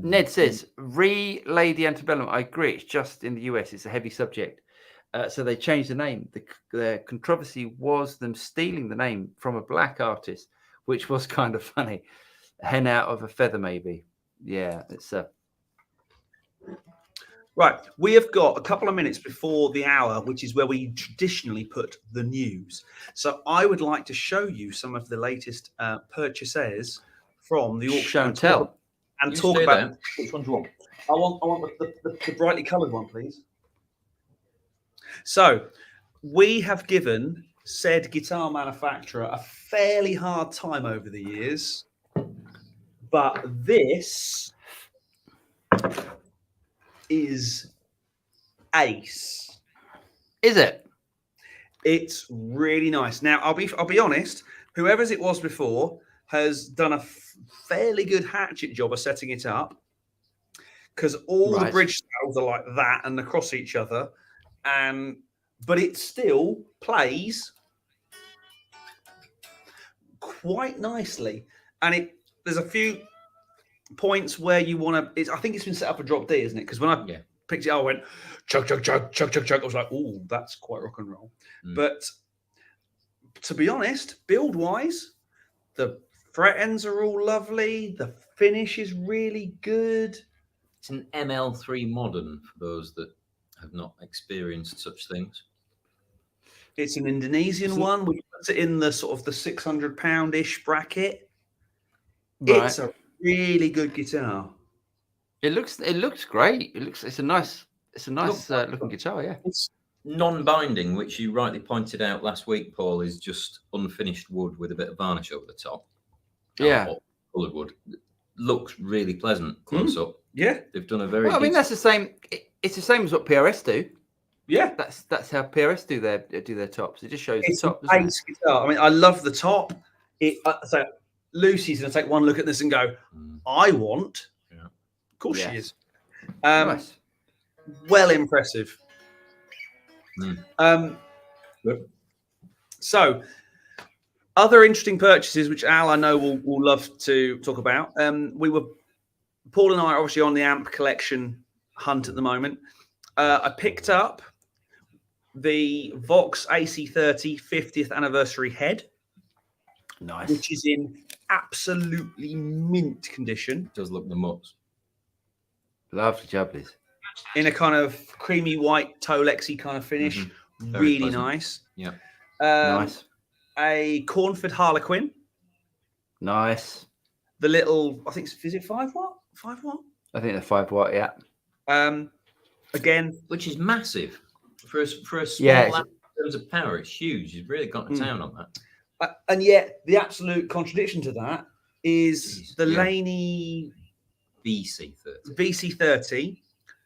Ned says, relay the antebellum. I agree. It's just in the US. It's a heavy subject. So they changed the name. The controversy was them stealing the name from a black artist, which was kind of funny. Hen out of a feather, maybe. Yeah, it's Right. We have got a couple of minutes before the hour, which is where we traditionally put the news. So I would like to show you some of the latest purchases from the auction. show and tell. And You talk stay about there. which one do you want? I want the brightly coloured one, please. So we have given said guitar manufacturer a fairly hard time over the years, but this is ace. Is it? It's really nice. Now I'll be honest. Whoever's it was before has done a fairly good hatchet job of setting it up, because all the bridge saddles are like that and across each other, but it still plays quite nicely. And there's a few points where you want to. I think it's been set up for drop D, isn't it? Because when I picked it up, I went chug chug chug chug chug chug. I was like, oh, that's quite rock and roll. But to be honest, build wise, the fret ends are all lovely. The finish is really good. It's an ML3 modern for those that have not experienced such things. It's an Indonesian one, which puts it in the sort of the £600-ish bracket. Right. It's a really good guitar. It looks great. It's a nice looking guitar. Yeah. It's non-binding, which you rightly pointed out last week, Paul, is just unfinished wood with a bit of varnish over the top. Yeah. Coloured wood. Looks really pleasant close up. Yeah. They've done a very Well, I mean, that's the same. It's the same as what PRS do. Yeah. That's how PRS do their tops. It just shows It's the top. an ace guitar. I mean, I love the top. So Lucy's going to take one look at this and go, I want. Yeah. Of course Yes. she is. Nice. Well impressive. So other interesting purchases, which Al, I know, will love to talk about. Paul and I are obviously on the amp collection hunt at the moment. I picked up the Vox AC30 50th anniversary head. Nice. Which is in absolutely mint condition. Does look the mutts. Lovely jubblies. In a kind of creamy white Tolexy kind of finish. Really pleasant. nice. Yeah. Nice. A Cornford Harlequin. Nice. The little, I think, is it 5 watt? 5 watt? I think they're 5 watt. Yeah. Again, Which is massive for a small lamp in terms of power. It's huge. You've really got to town on that. and yet the absolute contradiction to that is the Laney VC30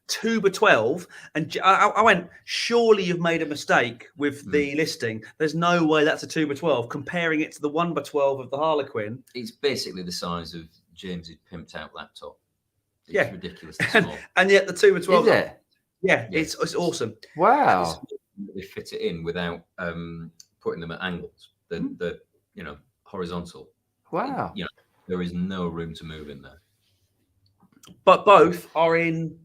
tuba 12, and I went, surely you've made a mistake with the listing. There's no way that's a tuba 12. Comparing it to the 1x12 of the Harlequin, it's basically the size of James's pimped out laptop. It's Yeah. ridiculously small. and yet the tuba 12. Is it? Yeah, it's awesome. Wow. They fit it in without putting them at angles. The horizontal. Wow. There is no room to move in there. But both are in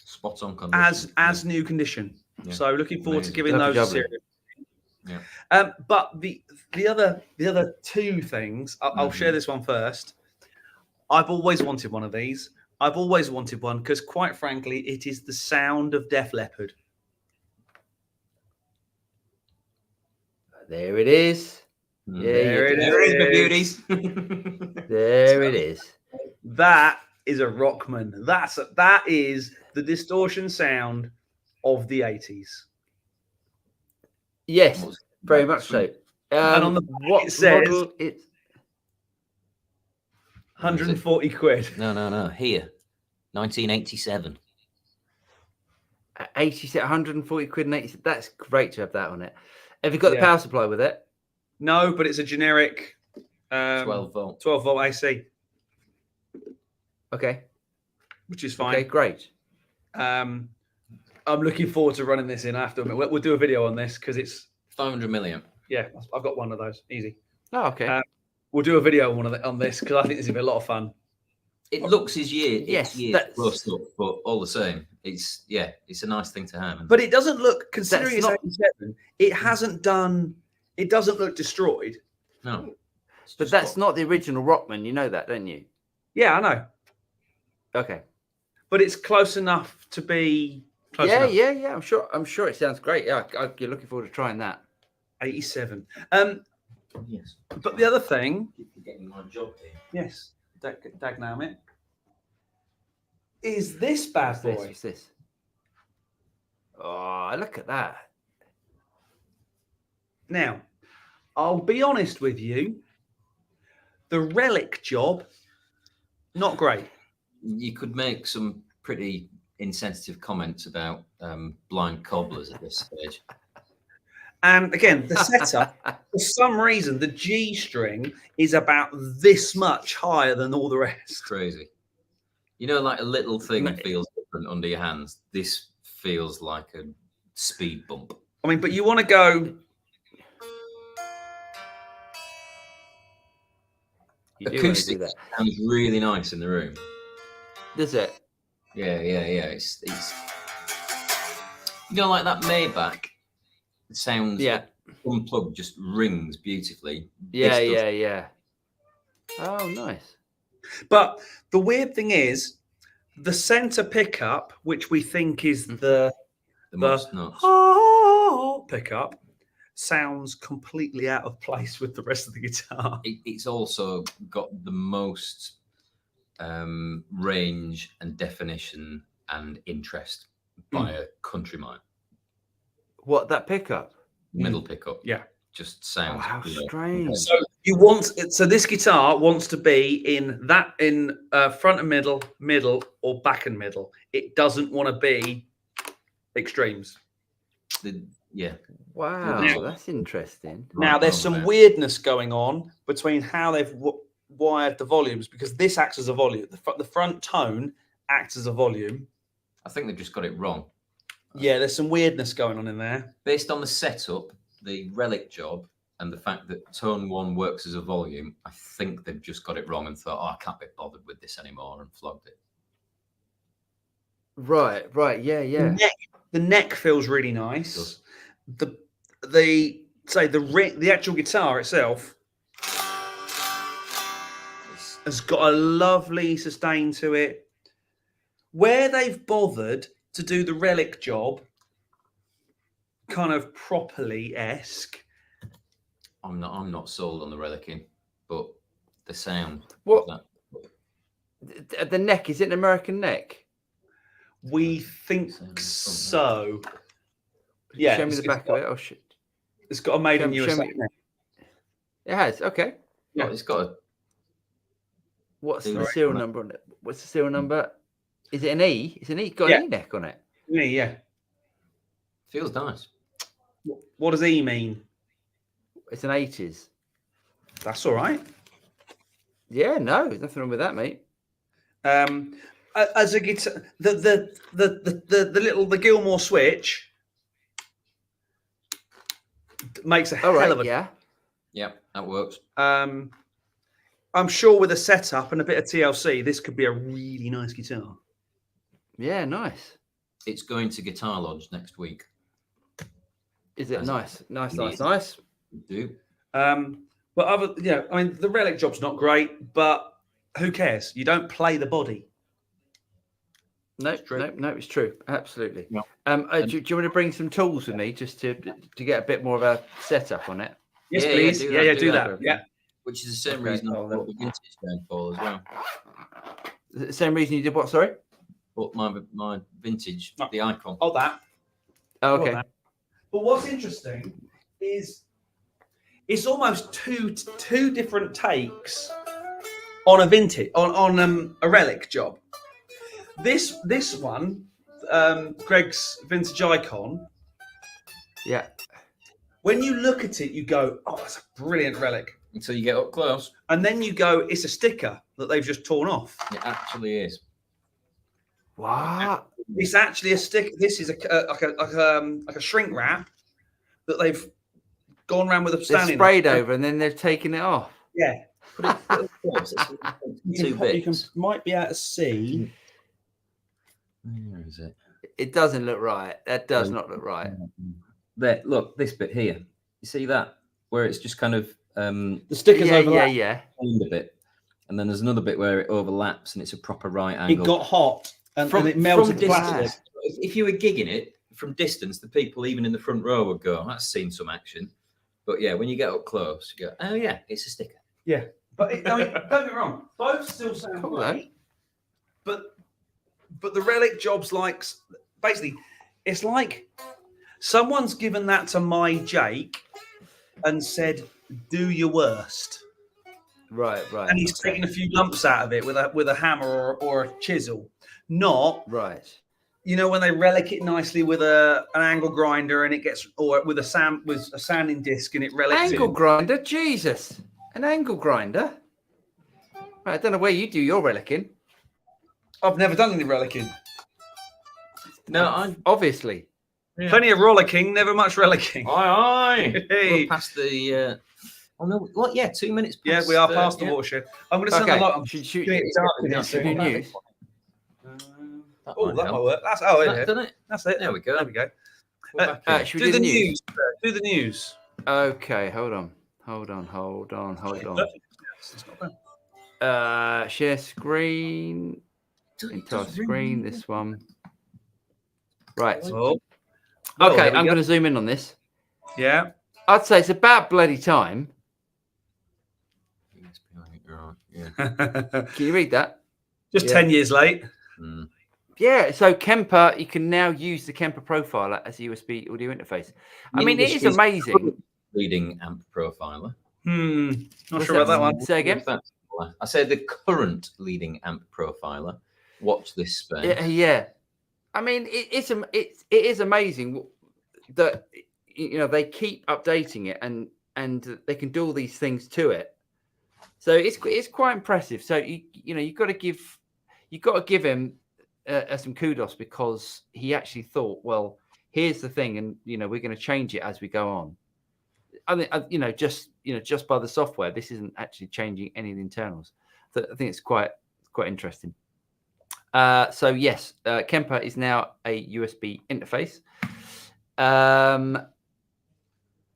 Spot on condition. as new condition. Yeah. So looking forward to Amazing. giving Lovely those a jubbly. serious. Yeah. But the other two things, I'll share this one first. I've always wanted one of these. I've always wanted one because, quite frankly, it is the sound of Def Leppard. There it is. Yeah, There it There is, the is. beauties. There it is. That is a Rockman. That is the distortion sound of the 80s. Yes, very much so. And on the back what it says- model? It's 140 quid. No. Here, 1987. 140 quid and 80. That's great to have that on it. Have you got the power supply with it? No, but it's a generic 12 volt. 12 volt AC, Okay. which is fine. Okay, great. I'm looking forward to running this in. I have to admit, we'll do a video on this because it's 500 milliamp. yeah. I've got one of those. Easy. Oh, okay. We'll do a video on this because I think this will be a lot of fun. It looks his year. Yes, It's year that's- plus up, but all the same, it's a nice thing to have. But it doesn't look, considering it's That's 87, it hasn't done. It doesn't look destroyed. No, But that's not the original Rockman. You know that, don't you? Yeah, I know. Okay. But it's close enough to be. Close Yeah, enough. yeah. I'm sure it sounds great. Yeah, you're looking forward to trying that. 87. yes. But the other thing, Keep forgetting my job here. yes, Dagnam, is this bad boy. What's this? Oh, look at that. Now, I'll be honest with you. The relic job, not great. You could make some pretty insensitive comments about blind cobblers at this stage. And again, the setup, for some reason, the G string is about this much higher than all the rest. Crazy. You know, like a little thing No. feels different under your hands. This feels like a speed bump. I mean, but you want to go. You do wanna do Acoustic that. sounds really nice in the room. Does it? Yeah. It's you know, like that Maybach. It sounds Yeah. unplugged, just rings beautifully. Yeah, This does- yeah. Oh, nice. But the weird thing is, the center pickup, which we think is the The most nuts. pickup, sounds completely out of place with the rest of the guitar. It's also got the most range and definition and interest by a country mile. What, that pickup? Middle pickup. Yeah. Just Oh, sounds. how great. strange. So you want so this guitar wants to be in front and middle, or back and middle. It doesn't want to be extremes. Yeah. Wow, Now- that's interesting. Now there's some weirdness going on between how they've wired the volumes, because this acts as a volume. The front tone acts as a volume. I think they've just got it wrong. Yeah, there's some weirdness going on in there. Based on the setup, the relic job, and the fact that tone one works as a volume, I think they've just got it wrong and thought, I can't be bothered with this anymore, and flogged it. Right, yeah. The neck feels really nice. The actual guitar itself has got a lovely sustain to it. Where they've bothered to do the relic job kind of properly-esque. I'm not sold on the relicing, but the sound. What? of The neck, is it an American neck? We think so. Yeah, Show me the back of it. Oh, shit. It's got a made in Show USA. me. It has. Okay. Yeah, it's got a. What's Do the right serial on it. number on it? What's the serial number? Is it an E? It's an E. Got Yeah. an E neck on it. Yeah. Feels nice. What does E mean? It's an 80s. That's all right. Yeah, no, there's nothing wrong with that, mate. As a guitar, the Gilmore switch makes a All hell right, of a. yeah. Yeah, that works. I'm sure with a setup and a bit of TLC, this could be a really nice guitar. Yeah, nice. It's going to Guitar Lodge next week. Is it Nice. nice? Do. But I mean, the relic job's not great, but who cares? You don't play the body. No, It's true. no, it's true. Absolutely. Yeah. Do you want to bring some tools with me just to get a bit more of a setup on it? Yes, Yeah, please. do Yeah, that, do that. Yeah. Which is the same Okay, reason I I'll bought the vintage game for as well. The same reason you did what? Sorry. Bought my vintage, the icon. Oh, that. Oh, okay. But what's interesting is it's almost two different takes on a vintage on a relic job. This one, Greg's vintage icon. Yeah. When you look at it, you go, "Oh, that's a brilliant relic." Until you get up close, And then you go, "It's a sticker that they've just torn off." it actually is. What? It's actually a sticker. This is like a shrink wrap that they've gone around with a They're standing. sprayed over and then they've taken it off. Yeah. Put it up close. It's two bits. Might be able to see. Where is it? It doesn't look right. That does not look right. There, look, this bit here. You see that? Where it's just kind of The stickers overlap. Yeah. a bit. And then there's another bit where it overlaps and it's a proper right angle. It got hot and it melted the plastic. distance, if you were gigging it from distance, the people even in the front row would go, "That's seen some action." But yeah, when you get up close, you go, "Oh yeah, it's a sticker." Yeah. But don't get me wrong, both still sound Cool, great. But the relic job's like basically, it's like someone's given that to my Jake and said, "Do your worst." Right. And he's taken a few lumps out of it with a hammer or a chisel. Not right. You know when they relic it nicely with an angle grinder and it gets, or with a sanding disc and it relics Angle it. grinder, Jesus, an angle grinder. Right, I don't know where you do your relicking. I've never done any relicking. No, Obviously. Yeah. Plenty of rollicking, never much relicking. Aye. Hey. We're past the. Oh no! What? Yeah, 2 minutes. Yeah, Past, we are past the yeah. watershed. I'm going to turn Okay. the light on. Should It's dark in here should soon. do news? That Oh, might that help. might work. That's That done it. That's it. There we go. There we go. We're back in. Should we Do do the the news. Do the news. Okay, hold on. It's not bad. Share screen. Entire screen. This one. Right. Oh. Okay, I'm going to zoom in on this. Yeah. I'd say it's about bloody time. Yeah. Can you read that? Just Yeah. 10 years late. Mm. Yeah, so Kemper, you can now use the Kemper Profiler as a USB audio interface. I mean, it is Industry's amazing. Leading amp profiler. Not What's sure about that one. Say again? I said the current leading amp profiler. Watch this space. Yeah. I mean, it is amazing that they keep updating it and they can do all these things to it. So it's quite impressive. So you've got to give him some kudos because he actually thought, well, here's the thing, and we're going to change it as we go on. I think just by the software, this isn't actually changing any of the internals. So I think it's quite interesting. So yes, Kemper is now a USB interface.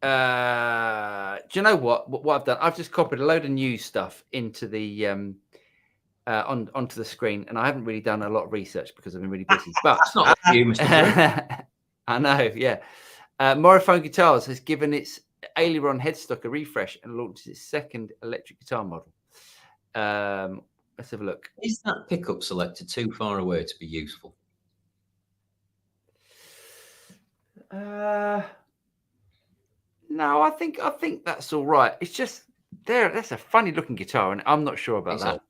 Do you know what I've done? I've just copied a load of news stuff into the onto the screen, and I haven't really done a lot of research because I've been really busy. But That's not like you, Mr. I know, yeah. Moraphone Guitars has given its aileron headstock a refresh and launched its second electric guitar model. Let's have a look. Is that pickup selector too far away to be useful? No, I think that's all right. It's just that's a funny looking guitar, and I'm not sure about that.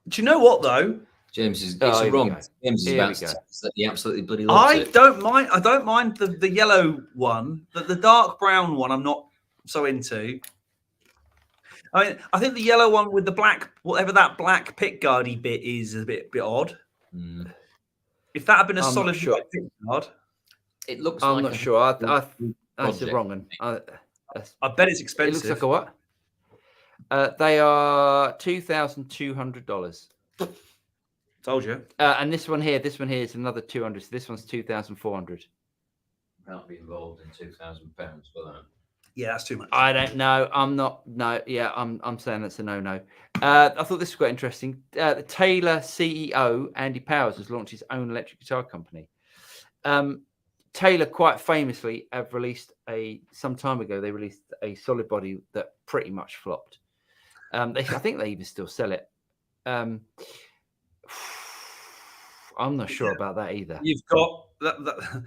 Do you know what though? James is Oh, here we wrong. go. James is Here about we to go. tell us that he absolutely bloody loves I it. don't mind the yellow one. The dark brown one I'm not so into. I mean, I think the yellow one with the black, whatever that black pickguardy bit is a bit odd. Mm. If that had been a I'm solid not sure. white pickguard, It looks I'm like not a sure. That's the project. wrong one. I bet it's It expensive. looks like a what? They are $2,200. Told you. And this one here is another 200. So this one's 2,400. Can't be involved in £2,000 for that. Yeah, that's too much. I don't know. I'm not. No. Yeah, I'm saying that's a no. I thought this was quite interesting. The Taylor CEO Andy Powers has launched his own electric guitar company. Taylor quite famously have released some time ago. They released a solid body that pretty much flopped. I think they even still sell it. I'm not sure about that either. You've got that.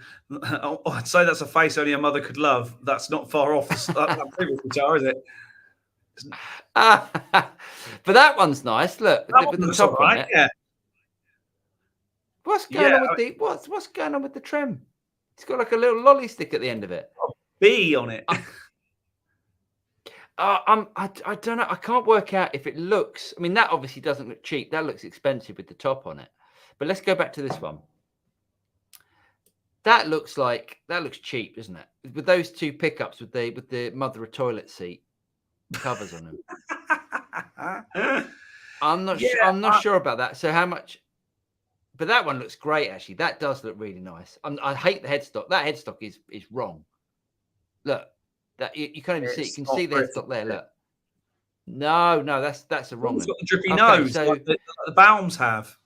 I'd say that's a face only a mother could love. That's not far off that previous guitar, is it? But that one's nice. Look, with the top on it. Yeah. What's going on with what's going on with the trim? It's got like a little lolly stick at the end of it. B on it. I don't know. I can't work out if it looks. I mean, that obviously doesn't look cheap. That looks expensive with the top on it. But let's go back to this one. That looks cheap, doesn't it? With those two pickups with the mother of toilet seat covers on them. I'm not sure about that. So how much? But that one looks great, actually. That does look really nice. I hate the headstock. That headstock is wrong. Look, that you can't even see. You can see the headstock there. Look. No, that's a wrong one. It's got the drippy nose, so like the Baums have.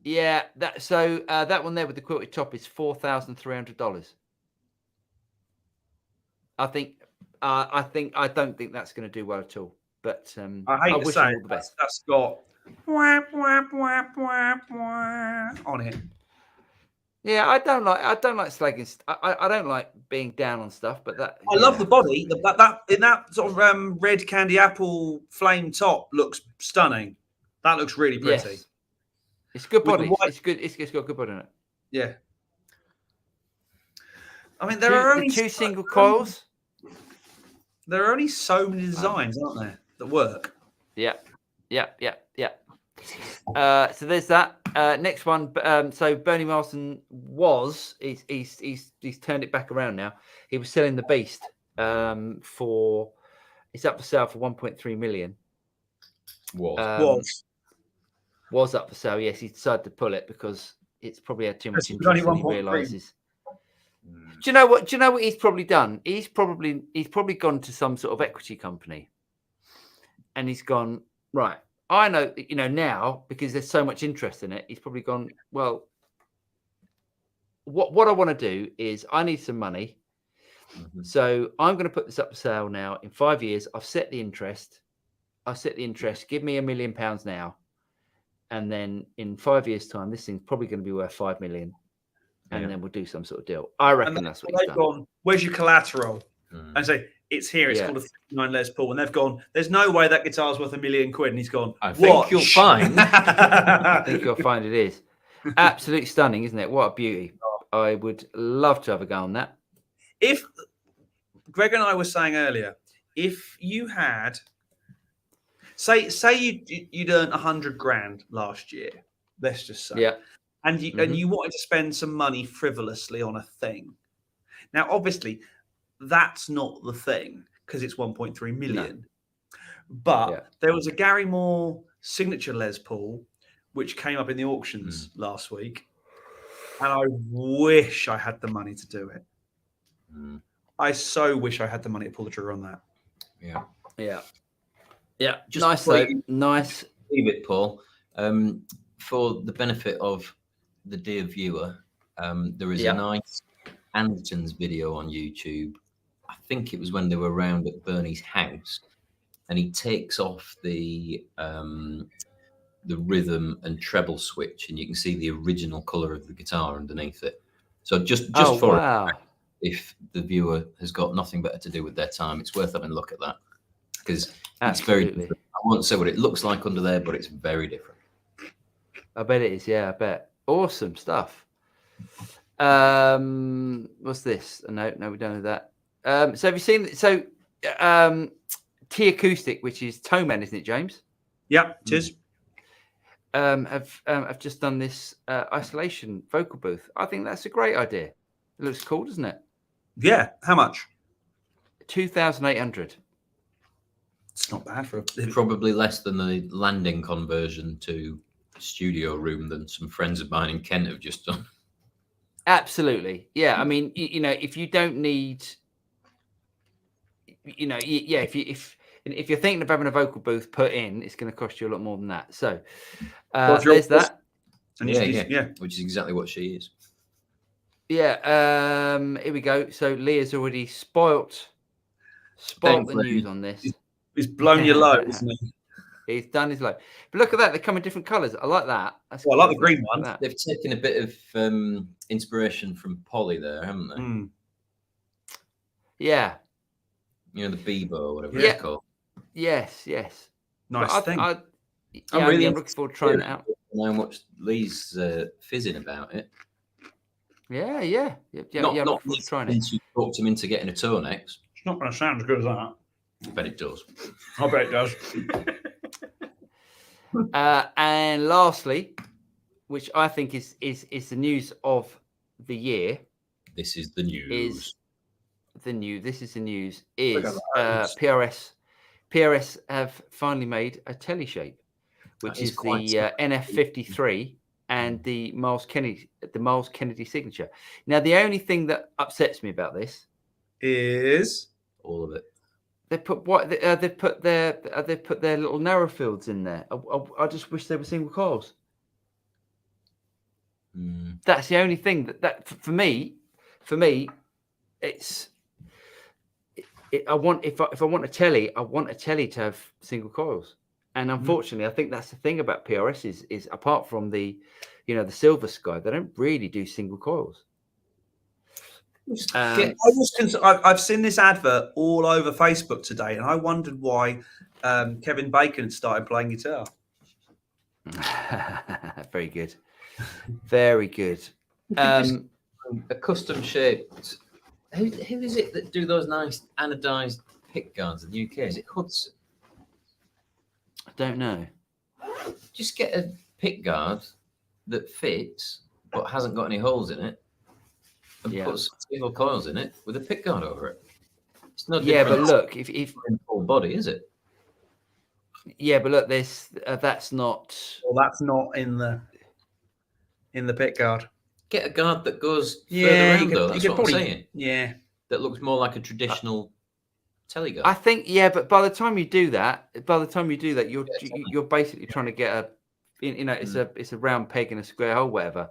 Yeah, that one there with the quilted top is $4,300. I don't think that's going to do well at all. But I wish you all the best. That's got whap, whap, whap, whap, whap on it. Yeah, I don't like slagging. I don't like being down on stuff, but that I love the body. That in that sort of red candy apple flame top looks stunning. That looks really pretty. Yes. It's good body. It's good. It's got good body in it. Yeah. I mean, there are only two single coils. There are only so many designs, aren't there, that work? Yeah. So there's that. Next one. So Bernie Marsden he's turned it back around now. He was selling the Beast it's up for sale for 1.3 million. Was up for sale. Yes, he decided to pull it because it's probably had too much interest. And he realizes. Do you know what he's probably done? He's probably gone to some sort of equity company, and he's gone, right. I know, now because there's so much interest in it. He's probably gone, well. What I want to do is I need some money, so I'm going to put this up for sale now. In 5 years, I've set the interest. Give me £1 million now. And then in 5 years' time, this thing's probably going to be worth 5 million. And then we'll do some sort of deal. I reckon that's what he's done. Gone, where's your collateral? And say, it's here. It's called a 59 Les Paul. And they've gone, there's no way that guitar's worth £1 million. And he's gone, I think you'll find. I think you'll find it is. Absolutely stunning, isn't it? What a beauty. I would love to have a go on that. If Greg and I were saying earlier, if you had... Say you'd earned 100 grand last year. Let's just say, and you wanted to spend some money frivolously on a thing. Now, obviously, that's not the thing because it's 1.3 million. No. But there was a Gary Moore signature Les Paul which came up in the auctions last week, and I wish I had the money to do it. I so wish I had the money to pull the trigger on that. Yeah, just nice though. Nice. Leave it, Paul. For the benefit of the dear viewer, there is a nice Andertons video on YouTube. I think it was when they were around at Bernie's house, and he takes off the rhythm and treble switch, and you can see the original color of the guitar underneath it. So just if the viewer has got nothing better to do with their time, it's worth having a look at that. Because it's very different. I won't say what it looks like under there, but it's very different. I bet it is. Yeah, I bet. Awesome stuff. What's this? No, we don't know that. So have you seen? So T Acoustic, which is Toman, isn't it, James? Yeah, it is. I've just done this isolation vocal booth. I think that's a great idea. It looks cool, doesn't it? Yeah. How much? 2,800. It's not bad for probably less than the landing conversion to studio room than some friends of mine in Kent have just done. Absolutely. Yeah. I mean, if you don't need if you're thinking of having a vocal booth put in, it's going to cost you a lot more than that. So Well, if you're- there's that. And Yeah, which is exactly what she is. Yeah. Here we go. So Leah's already spoilt the news on this. He's blown your load, isn't he? He's done his load. But look at that. They come in different colours. I like that. That's Well, I like the green one. That. They've taken a bit of inspiration from Polly there, haven't they? Mm. Yeah. You know, the Bebo or whatever Yeah. it's called. Yes. Nice thing. I'm really looking forward to trying it out. I know much Lee's fizzing about it. Yeah. Not looking forward to trying it. She talked him into getting a Tonex. It's not going to sound as good as that. I bet it does. I bet it does. And lastly, which I think is the news of the year. This is the news. This is the news. Is PRS have finally made a telly shape, which is the NF53 and the Miles Kennedy signature. Now, the only thing that upsets me about this is all of it. They put they've put their little narrow fields in there. I just wish they were single coils. That's the only thing that for me, it's. If I want a telly, I want a telly to have single coils. And unfortunately, I think that's the thing about PRS is apart from the Silver Sky, they don't really do single coils. I've seen this advert all over Facebook today, and I wondered why Kevin Bacon had started playing guitar. Very good, very good. A custom shaped. Who is it that do those nice anodized pick guards in the UK? Is it Hudson? I don't know. Just get a pick guard that fits but hasn't got any holes in it, and put some single coils in it with a pick guard over it. It's not. Yeah, but look, if full body, is it? Yeah, but look, this that's not. Well, that's not in the pick guard. Get a guard that goes further around, though. That's what I'm saying. Yeah, that looks more like a traditional telly guard. I think, but by the time you do that, you're basically trying to get it's a round peg in a square hole, whatever.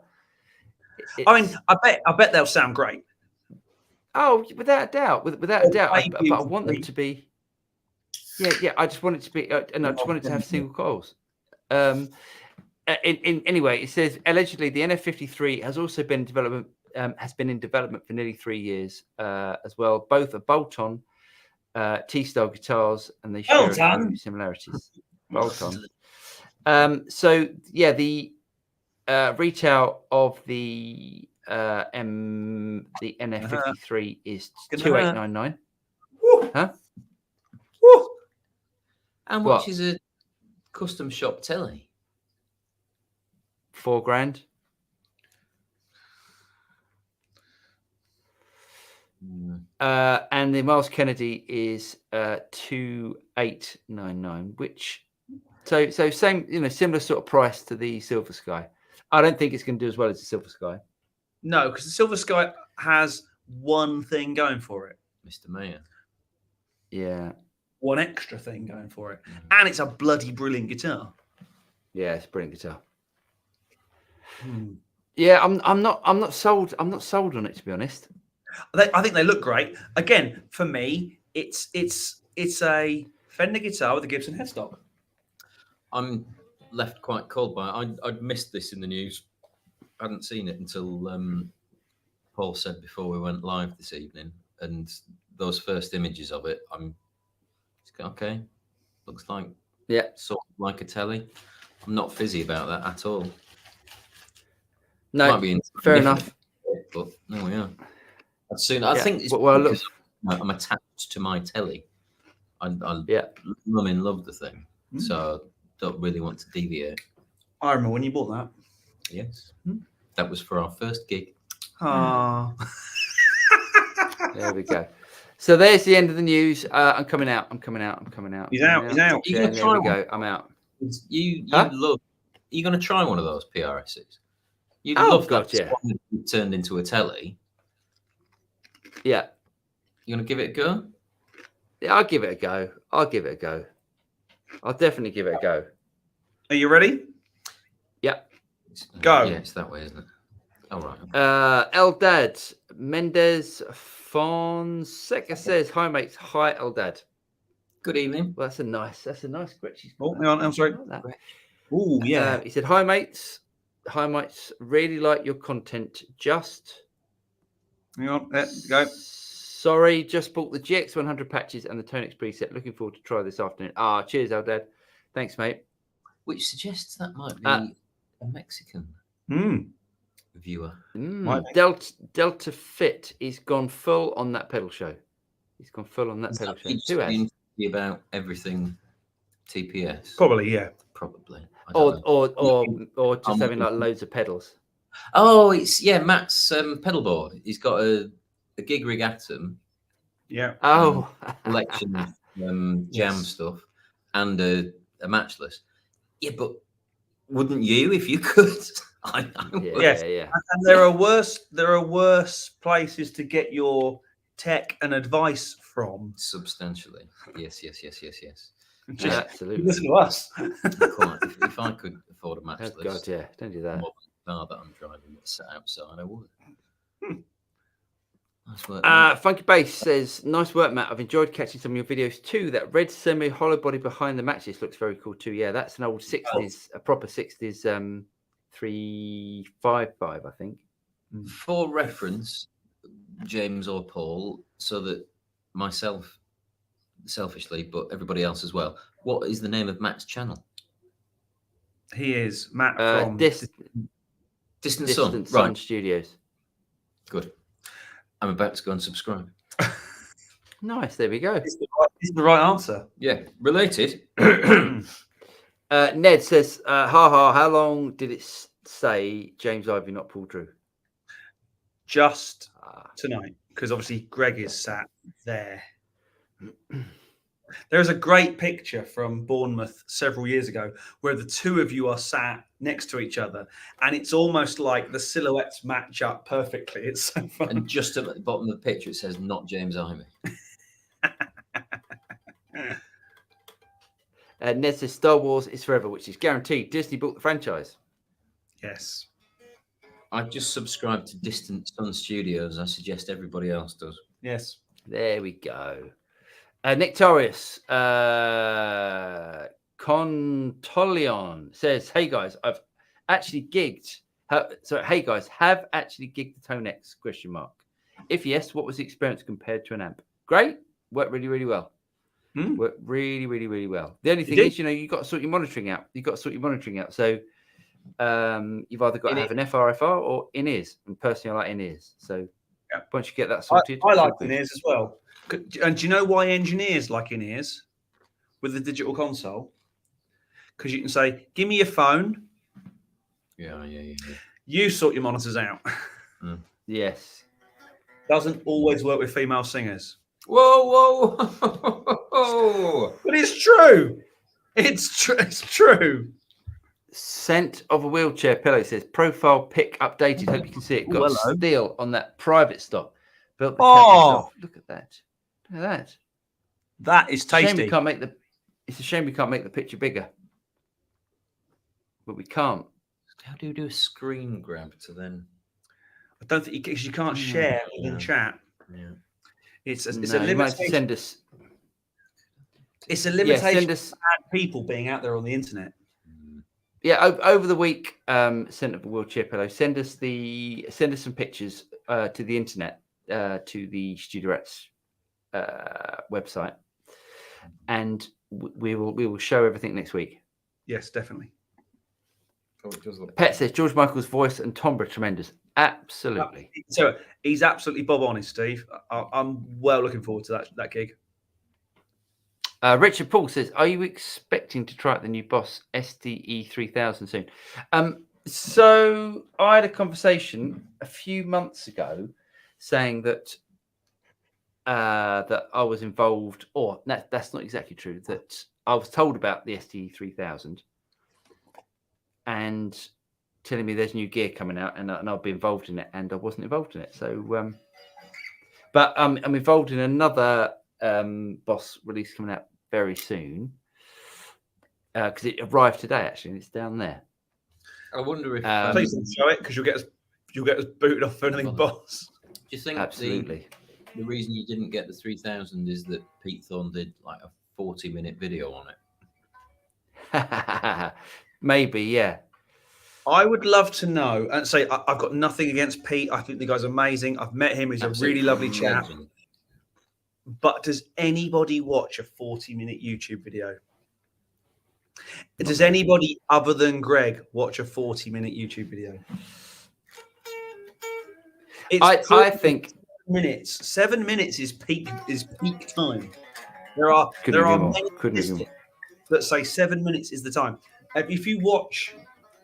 I mean, I bet they'll sound great. Oh, without a doubt, without a doubt. But I want them to be. Yeah. I just want it to be, and I just want it to have single coils. Anyway, it says allegedly the NF53 has also been in development for nearly 3 years as well. Both are bolt-on T-style guitars, and they share a few similarities. Bolt-on. So yeah, the retail of the NF53 is 2899. Huh? Woo. How much is a custom shop telly? $4,000. And the Miles Kennedy is 2899, which so same, similar sort of price to the Silver Sky. I don't think it's going to do as well as the Silver Sky. No, because the Silver Sky has one thing going for it, Mr. Mayor. Yeah, one extra thing going for it, and it's a bloody brilliant guitar. Yeah, it's a brilliant guitar. Yeah, I'm not sold. I'm not sold on it, to be honest. I think they look great. Again, for me, it's a Fender guitar with a Gibson headstock. I'm left quite cold by it. I'd missed this in the news. I hadn't seen it until Paul said before we went live this evening, and those first images of it, okay. Looks like sort of like a telly. I'm not fizzy about that at all. No, might be fair enough. But no, yeah. I think it's because I'm attached to my telly. I'm in love with the thing, so don't really want to deviate. I remember when you bought that. Yes, that was for our first gig. Ah, there we go. So there's the end of the news. I'm coming out. He's out. Yeah, there we go. I'm out. You love. Are you going to try one of those PRSs? You love that one that turned into a telly. Yeah. You going to give it a go? Yeah, I'll give it a go. I'll definitely give it a go. Are you ready? Yeah. Go. Yeah, it's that way, isn't it? All right. Eldad Mendez Fonseca says, "Hi mates, hi Eldad." Good evening. Well, that's a nice scratch. Oh, hang on, I'm sorry. Like Oh, yeah. he said, "Hi mates, really like your content. Just Hang on, there, go. Sorry, just bought the GX100 patches and the Tonex preset. Looking forward to try this afternoon." Cheers, Eldad. Thanks, mate. Which suggests that might be a Mexican viewer. Delta Fit is gone full on that pedal show. Who has? About everything TPS. Probably, yeah. Probably. Or just having like loads of pedals. Oh, it's Matt's pedal board. He's got a gig rig Atom. Yeah. Collection of jam stuff and a matchless. Yeah, but wouldn't you if you could? I would. Yes. And there are worse places to get your tech and advice from. Substantially. Yes. Absolutely. Listen to us. If I could afford a matchless. Oh God, yeah. Don't do that. Car that I'm driving that's set outside, I would. Nice work. Funky Bass says, "Nice work, Matt. I've enjoyed catching some of your videos too. That red semi hollow body behind the matches looks very cool too. Yeah, that's an old 60s, a proper 60s 355, I think." For reference, James or Paul, so that myself, selfishly, but everybody else as well, what is the name of Matt's channel? He is Matt from Distant Sun right. Studios. Good. I'm about to go and subscribe. Nice. There we go. This is the right answer. Yeah. Related. Ned says, how long did it say James Ivy not Paul Drew? Just tonight, because obviously Greg is sat there. There is a great picture from Bournemouth several years ago where the two of you are sat next to each other, and it's almost like the silhouettes match up perfectly. It's so fun. And just at the bottom of the picture, it says "Not James Ivy." Ned says, "Star Wars is forever," which is guaranteed. Disney bought the franchise. Yes. I've just subscribed to Distant Sun Studios. I suggest everybody else does. Yes. There we go. Nectarius Contolion says, "Hey guys, I've actually gigged. Hey guys, have actually gigged the Tonex ? If yes, what was the experience compared to an amp? Great. Worked really, really well. Worked really, really, really well. The only thing is, you've got to sort your monitoring out. So you've either got to have an FRFR or in-ears. And personally, I like in-ears. So once you get that sorted, I like in-ears as well. And do you know why engineers like in-ears with the digital console? Because you can say, "Give me your phone." Yeah. You sort your monitors out. Yes. Doesn't always work with female singers. Whoa. But it's true. It's true. Scent of a Wheelchair Pillow says, "Profile pic updated. Hope you can see it. Got steel on that private stock. Built the cab myself. Look at that. Look at that. That is tasty. It's a shame we can't make the picture bigger. But we can't. How do you do a screen grab to then? I don't think you can't share in chat. Yeah. It's a limitation. Send us. It's a limitation of people being out there on the internet. Yeah, over the week, Scent of a Wheelchair Pillow. Send us some pictures to the internet, to the Studiorettes website, and we will show everything next week. Yes, definitely. Pet says George Michael's voice and timbre tremendous. Absolutely. So he's absolutely bob on, Steve. I'm well looking forward to that gig. Richard Paul says, "Are you expecting to try out the new Boss SDE 3000 soon?" So I had a conversation a few months ago saying that that I was involved, or that's not exactly true. That I was told about the SDE 3000 and telling me there's new gear coming out, and I'll be involved in it, and I wasn't involved in it. So, but I'm involved in another Boss release coming out very soon because it arrived today actually, and it's down there. I wonder if Please don't show it because you'll get us booted off for anything, Boss. do you think Absolutely. the reason you didn't get the 3000 is that Pete Thorne did like a 40-minute video on it? Maybe, yeah. I would love to know and say I've got nothing against Pete. I think the guy's amazing. I've met him. He's a really lovely chap. Legend. But does anybody watch a 40-minute YouTube video? Does anybody other than Greg watch a 40-minute YouTube video? I think 7 minutes is peak time. There are many statistics that say 7 minutes is the time. If you watch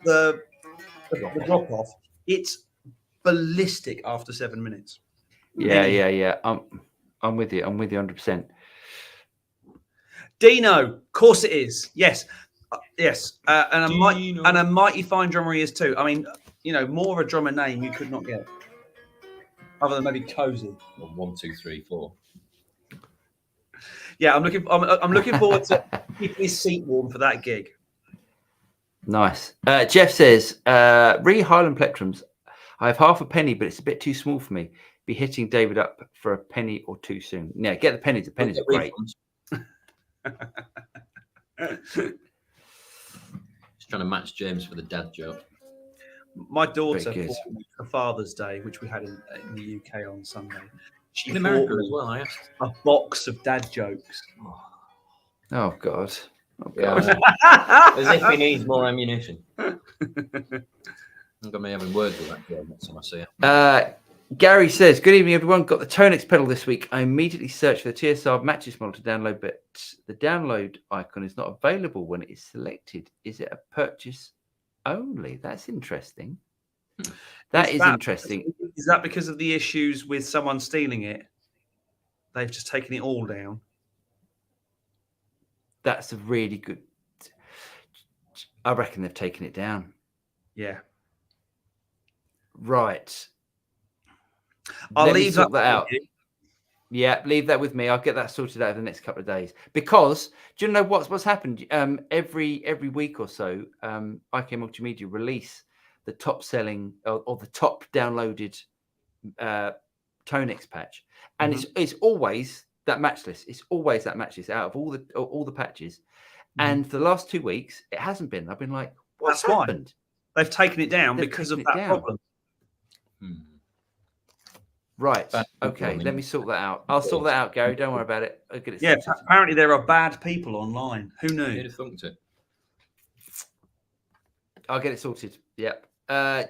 the drop off, it's ballistic after 7 minutes. Yeah. I'm with you. I'm with you 100%. Dino, of course it is. Yes. And a mighty fine drummer he is too. I mean, more of a drummer name you could not get, other than maybe Cozy. Well, 1, 2, 3, 4. Yeah, I'm looking forward to keeping his seat warm for that gig. Nice. Jeff says, re Highland Plectrums. I have half a penny, but it's a bit too small for me. Be hitting David up for a penny or two soon. Yeah, get the pennies. The pennies are great. Just trying to match James for the dad joke. My daughter bought me for Father's Day, which we had in the UK on Sunday. She In America as well, I asked. A box of dad jokes. Oh God. Yeah, as if he needs more ammunition. I'm going to be having words with that girl next time I see her. Gary says, good evening, everyone. Got the Tonex pedal this week. I immediately searched for the TSR matches model to download, but the download icon is not available when it is selected. Is it a purchase only? That's interesting. That is interesting. Is that because of the issues with someone stealing it? They've just taken it all down. That's a really good. I reckon they've taken it down. Yeah. Right. I'll leave that out. Yeah, leave that with me. I'll get that sorted out over the next couple of days. Because do you know what's happened? Every week or so, IK Multimedia release the top selling or the top downloaded Tonex patch, and it's always that match list. It's always that match list out of all the patches. And for the last 2 weeks, it hasn't been. I've been like, what's happened? They've taken it down because of that problem. Right. Okay. Let me sort that out. I'll sort that out, Gary. Don't worry about it. I'll get it sorted. sorted. Apparently there are bad people online. Who knew? Who'd have thought it? I'll get it sorted. Yep.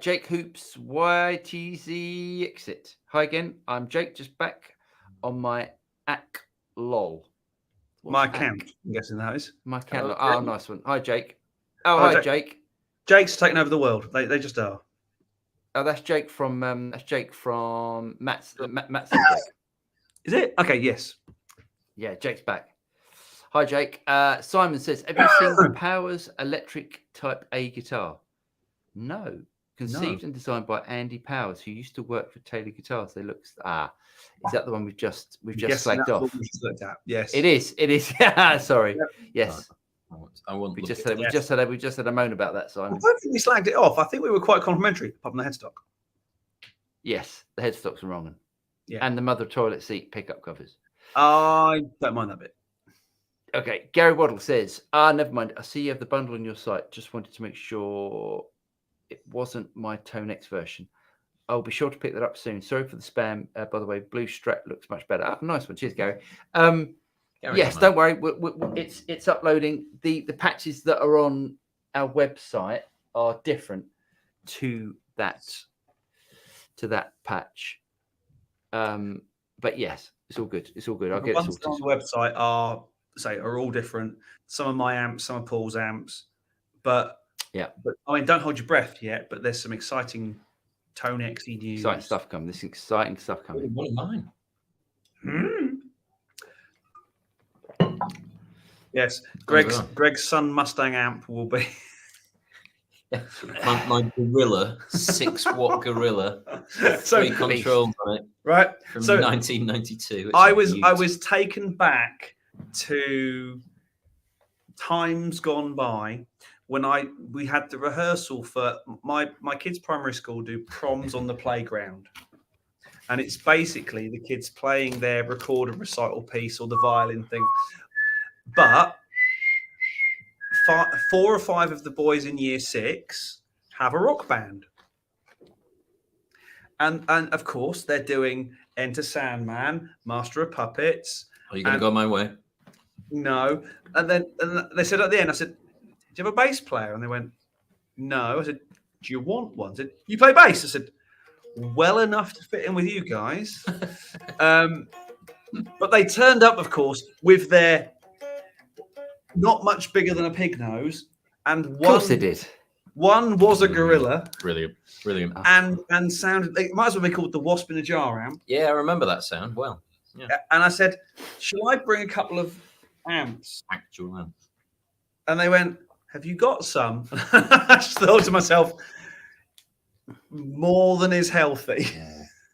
Jake Hoops, YTZ Exit. Hi again. I'm Jake, just back on my AC lol. My account, I'm guessing that is. My account. Oh, nice one. Hi, Jake. Oh, hi, Jake. Jake's taken over the world. They just are. Oh, that's Jake from Matt's. Matt's Is it? Okay, yes. Yeah, Jake's back. Hi, Jake. Simon says, have you seen Power's electric Type A guitar? No. Conceived and designed by Andy Powers, who used to work for Taylor Guitars. They look is that the one we've just slagged off? Yes. It is. Sorry. Yep. Yes. We just had a moan about that, Simon. I don't think we slagged it off. I think we were quite complimentary, apart from the headstock. Yes, the headstocks are wrong. Yeah. And the mother toilet seat pickup covers. I don't mind that bit. Okay. Gary Waddle says, never mind. I see you have the bundle on your site. Just wanted to make sure it wasn't my Tonex version. I'll be sure to pick that up soon. Sorry for the spam. By the way, blue strap looks much better. Oh, nice one. Cheers, Gary. Yes, don't worry. It's uploading. The patches that are on our website are different to that patch. But yes, it's all good. It's all good. I'll get it sorted. The ones on the website are all different. Some of my amps, some of Paul's amps. But I mean, don't hold your breath yet. But there's some exciting Tonex news. Exciting stuff coming. This exciting stuff coming. One of mine. Yes, Greg's Sun Mustang amp will be. My gorilla, 6-watt gorilla, So 3 controls on it right. from So 1992. It's I a was beaut. taken back to times gone by when we had the rehearsal for my kids' primary school do proms on the playground. And it's basically the kids playing their record and recital piece or the violin thing. But 4 or 5 of the boys in year 6 have a rock band. And of course, they're doing Enter Sandman, Master of Puppets. Are you going to go my way? No. And then they said at the end, I said, do you have a bass player? And they went, no. I said, do you want one? I said, you play bass? I said, well enough to fit in with you guys. But they turned up, of course, with their not much bigger than a pig nose. And Of course they did. One was a gorilla. Brilliant. And sounded, it might as well be called the Wasp in a Jar amp. Yeah, I remember that sound well. Yeah. And I said, shall I bring a couple of amps? Actual amp. And they went, have you got some? I just thought to myself, more than is healthy.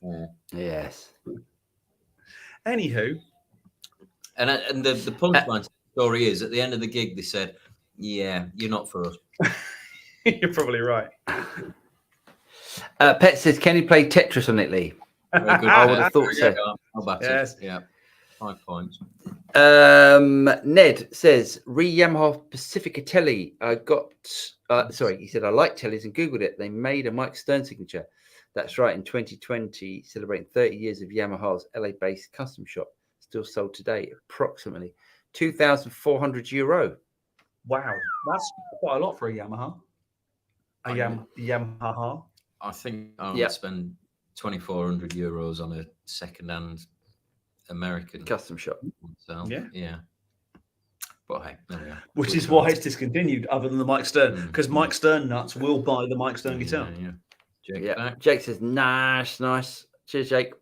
Yeah. Yes. Anywho. And the punchline to the story is, at the end of the gig, they said, yeah, you're not for us. You're probably right. Pet says, can you play Tetris on it, Lee? Very good. I would have thought so. How about Yes. it? Yeah. 5 points. Ned says, Yamaha Pacifica Telly. I got, he said, I like tellies and Googled it. They made a Mike Stern signature. That's right. In 2020, celebrating 30 years of Yamaha's LA-based custom shop. Still sold today, approximately €2,400. Wow. That's quite a lot for a Yamaha. Yamaha. I think I would spend €2,400 on a second-hand American custom shop. So, yeah. But hey, there we are. Which is why it's discontinued, other than the Mike Stern, because Mike Stern nuts will buy the Mike Stern guitar. Jake says, nice. Cheers, Jake.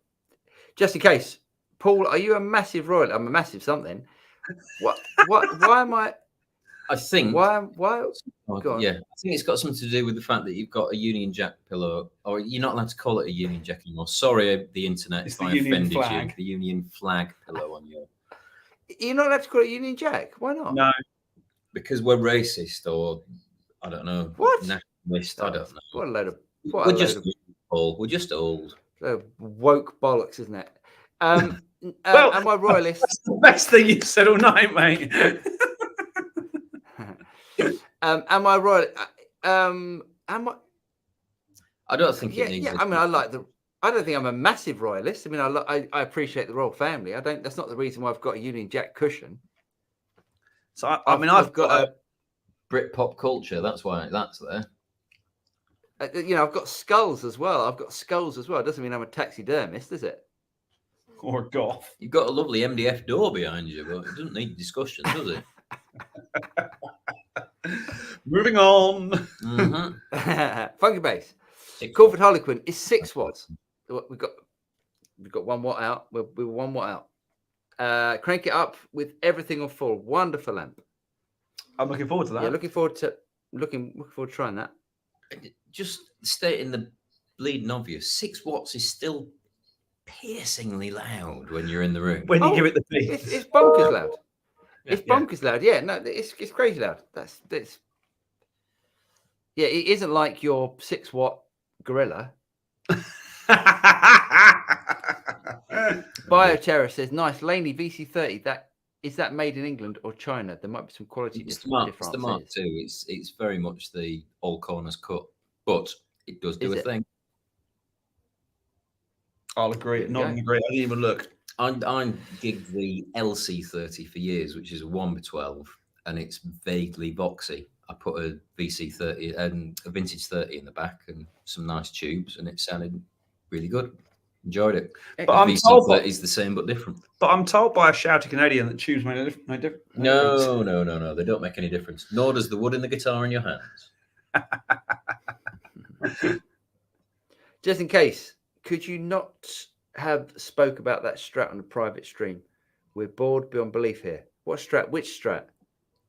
Just in case, Paul, are you a massive royal? I'm a massive something. What? Why am I? I think. Why? Yeah, I think it's got something to do with the fact that you've got a Union Jack pillow, or you're not allowed to call it a Union Jack anymore. Sorry, the internet, if I offended you. The Union flag pillow on your. You're not allowed to call it Union Jack. Why not? No, because we're racist, or I don't know. What? Nationalist. I don't know. What a load of. We're just old. We're just old. Woke bollocks, isn't it? well, am I royalist? That's the best thing you've said all night, mate. Am I royal? Am I? I don't think it needs. Yeah. I mean, I don't think I'm a massive royalist. I mean, I appreciate the royal family. I don't. That's not the reason why I've got a Union Jack cushion. So I've got a Britpop culture. That's why that's there. I've got skulls as well. It doesn't mean I'm a taxidermist, does it? Or golf. You've got a lovely MDF door behind you, but it doesn't need discussion, does it? Moving on. Mm-hmm. Funky bass. Corporate Harlequin is 6 watts. We've got 1 watt out. We're 1 watt out. Crank it up with everything on full. Wonderful amp. I'm looking forward to that. Yeah, looking forward to trying that. Just stating the bleeding obvious, 6 watts is still piercingly loud when you're in the room. When you give it the beat. It's bonkers loud. It's bonkers loud. Yeah, no, it's crazy loud. Yeah, it isn't like your 6 watt gorilla. Bioterror says, nice. Laney VC30. Is that made in England or China? There might be some quality differences. It's the Mark II. It's very much the all corners cut, but it does do a thing. I'll agree. Not agree. I didn't even look. I gigged the LC30 for years, which is a 1x12, and it's vaguely voxy. I put a VC30 and a vintage 30 in the back and some nice tubes, and it sounded really good. Enjoyed it. But I'm told it's the same but different. But I'm told by a shouty Canadian that tubes make no difference. No. They don't make any difference. Nor does the wood in the guitar in your hands. Just in case, could you not have spoke about that Strat on a private stream? We're bored beyond belief here. What Strat? Which Strat?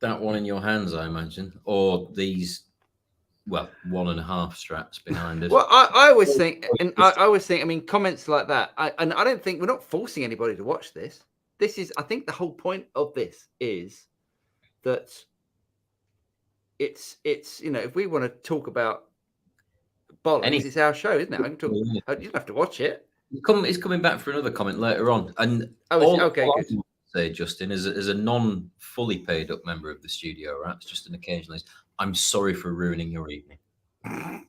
That one in your hands, I imagine, or these well, 1.5 straps behind us. Well, I always think, I mean, comments like that, and I don't think we're not forcing anybody to watch this. This is, I think, the whole point of this is that it's if we want to talk about bollocks, it's our show, isn't it? I can talk. You don't have to watch it. He's coming back for another comment later on, and okay, good. I say, Justin, as a non-fully paid up member of the studio rats, just an occasionalist, I'm sorry for ruining your evening and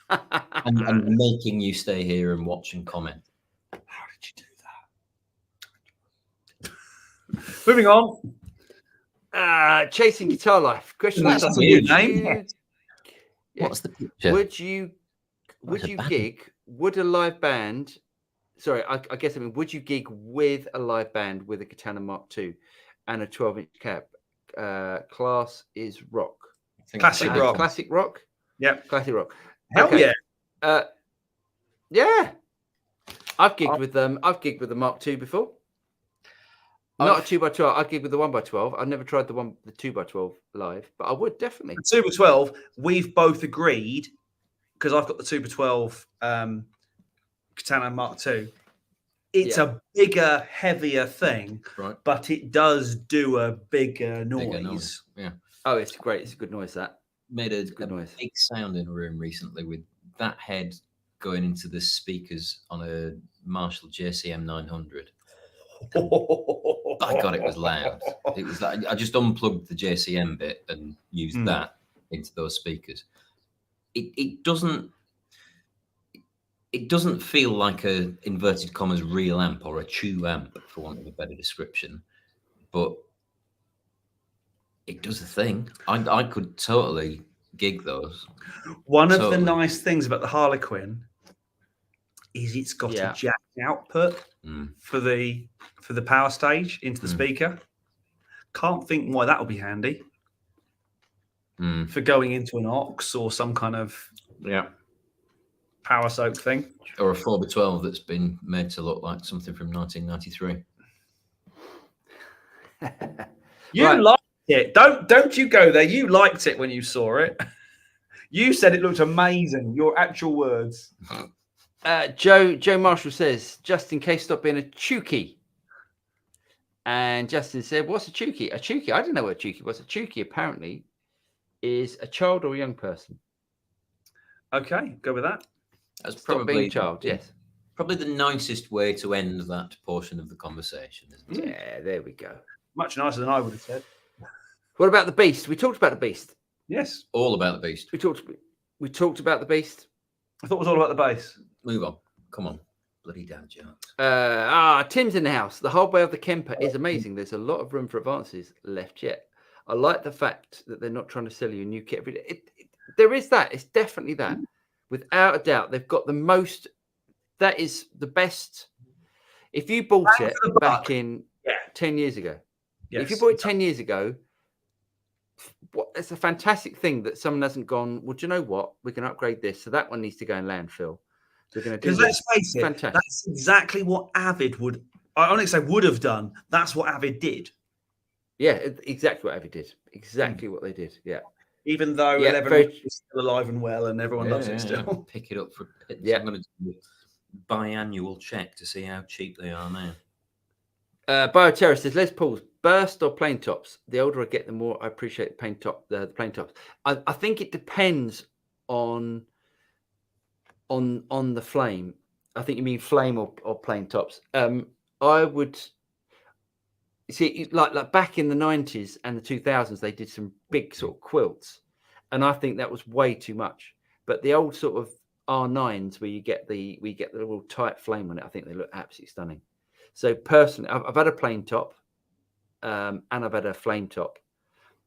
making you stay here and watch and comment. How did you do that? Moving on. Chasing Guitar Life. Question: That's a new name. What's the picture? Would you gig? Would a live band? Sorry, I guess would you gig with a live band with a Katana Mark II and a 12-inch cab? Class is rock. Classic rock. Classic rock. Yeah. Classic rock. Hell yeah. Yeah. I've gigged with them. I've gigged with the Mark II before. Not a 2x12. I'd gig with the 1x12. I've never tried the 2x12 live, but I would definitely. The 2x12. We've both agreed because I've got the 2x12 Katana Mark II. It's a bigger, heavier thing, right? But it does do a bigger noise. Yeah. Oh, it's great. It's a good noise. That made a good noise. Big sound in a room recently with that head going into the speakers on a Marshall JCM 900. By God, it was loud. It was like I just unplugged the JCM bit and used that into those speakers. It doesn't feel like a inverted commas real amp or a chew amp, for want of a better description, but it does a thing. I could totally gig those. One of the nice things about the Harlequin is it's got a jack output for the power stage into the speaker. Can't think why that will be handy for going into an aux or some kind of power soak thing, or a 4x12 that's been made to look like something from 1993. You liked it. Don't you go there. You liked it when you saw it. You said it looked amazing. Your actual words. Joe Marshall says, just in case, stop being a chookie. And Justin said, what's a chookie? A chookie? I didn't know what a chookie was. A chookie apparently is a child or a young person. Okay, go with that. That's probably being a child, yes. Probably the nicest way to end that portion of the conversation, isn't it? Yeah, there we go. Much nicer than I would have said. What about the Beast? We talked about the Beast. Yes. All about the Beast. We talked about the Beast. I thought it was all about the bass. Move on. Come on. Bloody dad jokes. Tim's in the house. The whole way of the Kemper is amazing. There's a lot of room for advances left yet. I like the fact that they're not trying to sell you a new kit every day. There is that. It's definitely that. Without a doubt, they've got the most. That is the best. If you bought it back in 10 years ago, if you bought it 10 years ago, it's a fantastic thing that someone hasn't gone, well, do you know what? We can upgrade this. So that one needs to go in landfill. We're going to do this. Because let's face it, that's exactly what Avid would, I only say would have done. That's what Avid did. Yeah, exactly what Avid did. Exactly what they did. Yeah. Even though 11 is still alive and well and everyone loves it still. Pick it up for I'm going to do a biannual check to see how cheap they are now. Bioterror says, Les Pauls, burst or plain tops? The older I get, the more I appreciate the plain tops. I think it depends on the flame. I think you mean flame or plain tops. I would see like back in the 90s and the 2000s, they did some big sort of quilts, and I think that was way too much. But the old sort of R9s where you get the little tight flame on it, I think they look absolutely stunning. So personally, I've had a plain top, and I've had a flame top,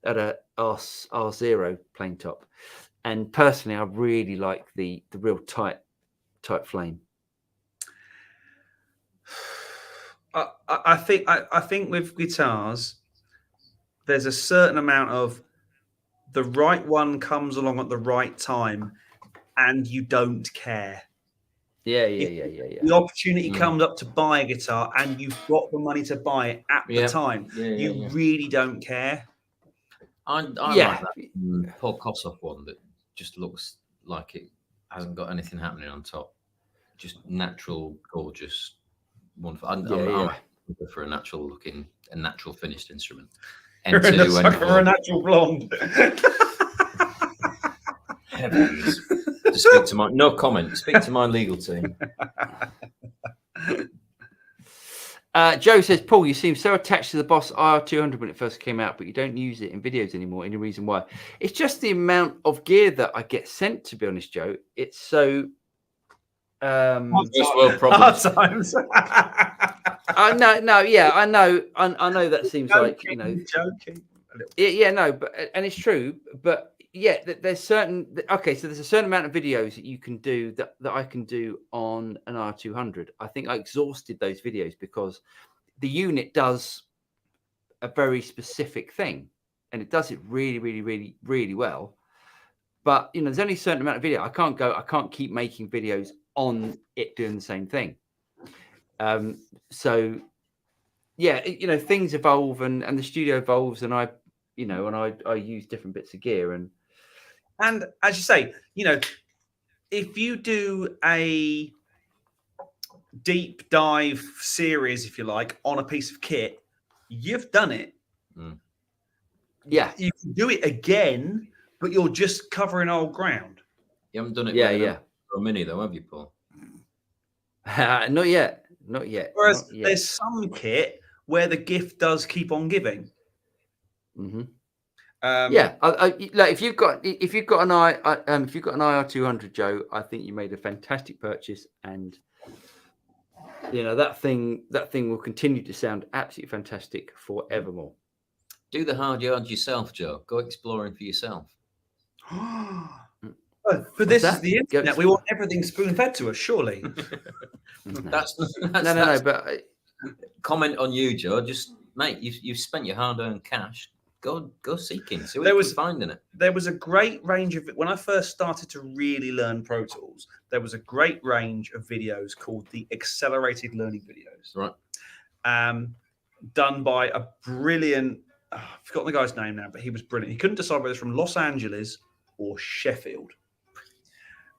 at a R0 plain top, and personally, I really like the real tight flame. I think with guitars, there's a certain amount of the right one comes along at the right time, and you don't care. Yeah. The opportunity comes up to buy a guitar, and you've got the money to buy it at the time. You really don't care. I like that Paul Kossoff one that just looks like it hasn't got anything happening on top. Just natural, gorgeous, wonderful. I'm looking for a natural finished instrument. You're in the sucker for a natural blonde. Heavens. To speak to my Speak to my legal team. Joe says, Paul, you seem so attached to the Boss IR200 when it first came out, but you don't use it in videos anymore. Any reason why? It's just the amount of gear that I get sent, to be honest, Joe. It's so first world problems. Times. I know that seems like, you know, joking. Yeah, no, but and it's true, but yeah, there's a certain amount of videos that you can do that I can do on an R200. I think I exhausted those videos because the unit does a very specific thing, and it does it really, really, really, really well. But you know, there's only a certain amount of video. I can't keep making videos on it doing the same thing. So yeah, you know, things evolve and the studio evolves, and I use different bits of gear. And as you say, you know, if you do a deep dive series, if you like, on a piece of kit, you've done it. Mm. Yeah. You can do it again, but you're just covering old ground. You haven't done it for a mini though, have you, Paul? Not yet. Whereas there's some kit where the gift does keep on giving. Mm-hmm. Like if you've got an IR200, Joe, I think you made a fantastic purchase, and you know that thing will continue to sound absolutely fantastic forevermore. Do the hard yards yourself, Joe. Go exploring for yourself. But this is the internet. We want everything spoon fed to us, surely. That's no. But comment on you, Joe. Just mate, you've spent your hard-earned cash. Go seeking. See what you can find in it. There was a great range of when I first started to really learn Pro Tools. There was a great range of videos called the accelerated learning videos. Right. Done by a brilliant. I've forgotten the guy's name now, but he was brilliant. He couldn't decide whether it's from Los Angeles or Sheffield.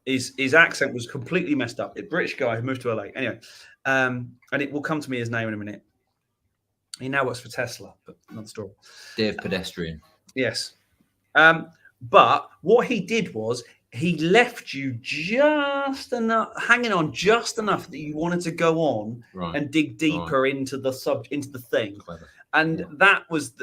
His accent was completely messed up. A British guy who moved to LA. Anyway, and it will come to me his name in a minute. He now works for Tesla, but another story. Dave Pedestrian. Yes. But what he did was he left you just enough, hanging on just enough that you wanted to go on and dig deeper into the thing. Clever. And that was,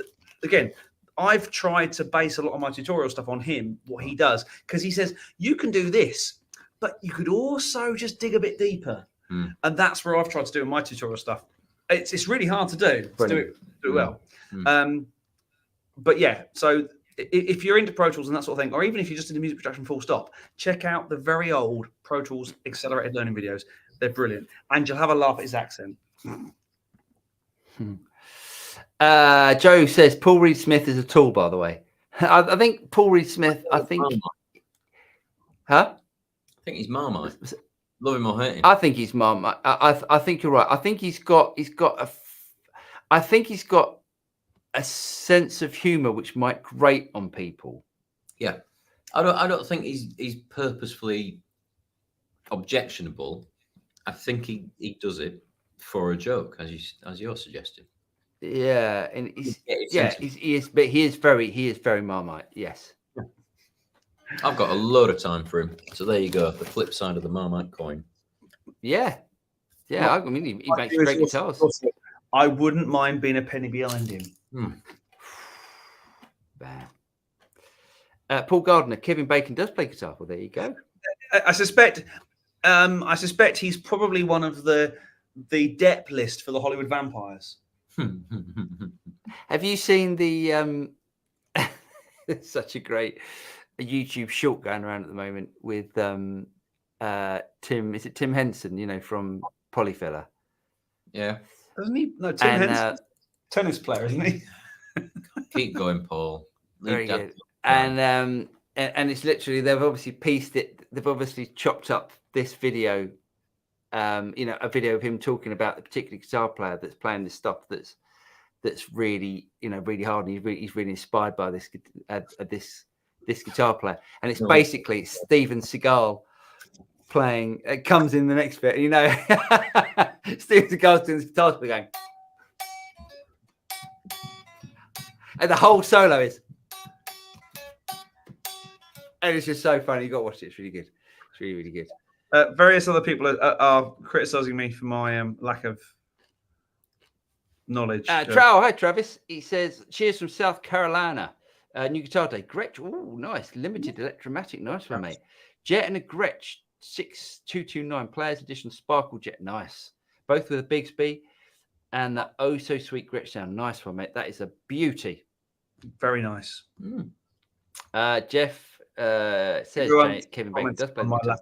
again, I've tried to base a lot of my tutorial stuff on him, what he does, because he says, you can do this, but you could also just dig a bit deeper. And that's where I've tried to do in my tutorial stuff. It's really hard to do it well. But yeah, so if you're into Pro Tools and that sort of thing, or even if you're just into music production full stop, check out the very old Pro Tools accelerated learning videos. They're brilliant. And you'll have a laugh at his accent. Joe says Paul Reed Smith is a tool, by the way. I think Paul Reed Smith, I think he's Marmite. Love him or hate him. I think he's Marmite. I think you're right. I think he's got a sense of humor which might grate on people. Yeah, I don't think he's purposefully objectionable. I think he does it for a joke, as you're suggesting. Yeah, and he is very Marmite. Yes. I've got a load of time for him. So there you go. The flip side of the Marmite coin. Yeah. I mean, he makes great guitars. I wouldn't mind being a penny behind him. Bad. Paul Gardner, Kevin Bacon does play guitar. Well, there you go. I suspect he's probably one of the dep list for the Hollywood vampires. Have you seen the such a great YouTube short going around at the moment with Tim? Is it Tim Henson? You know, from Polyfella. Yeah. Doesn't he? No, Tim Henson, tennis player, isn't he? Keep going, Paul. Very good. And it's literally they've obviously pieced it. They've obviously chopped up this video. A video of him talking about the particular guitar player that's playing this stuff that's really, really hard. And he's really inspired by this this guitar player, and it's basically Steven Seagal playing. It comes in the next bit, you know. Steven Seagal's doing this guitar player going, and the whole solo is, and it's just so funny. You got to watch it. It's really good. It's really, really good. Various other people are criticizing me for my lack of knowledge. Hi, Travis. He says, cheers from South Carolina. New guitar day. Gretsch. Oh, nice. Limited electromatic. Nice one, mate. Jet and a Gretsch 6229 Players Edition Sparkle Jet. Nice. Both with a Bigsby and the oh so sweet Gretsch sound. Nice one, mate. That is a beauty. Very nice. Jeff says Kevin Bacon does play the guitar.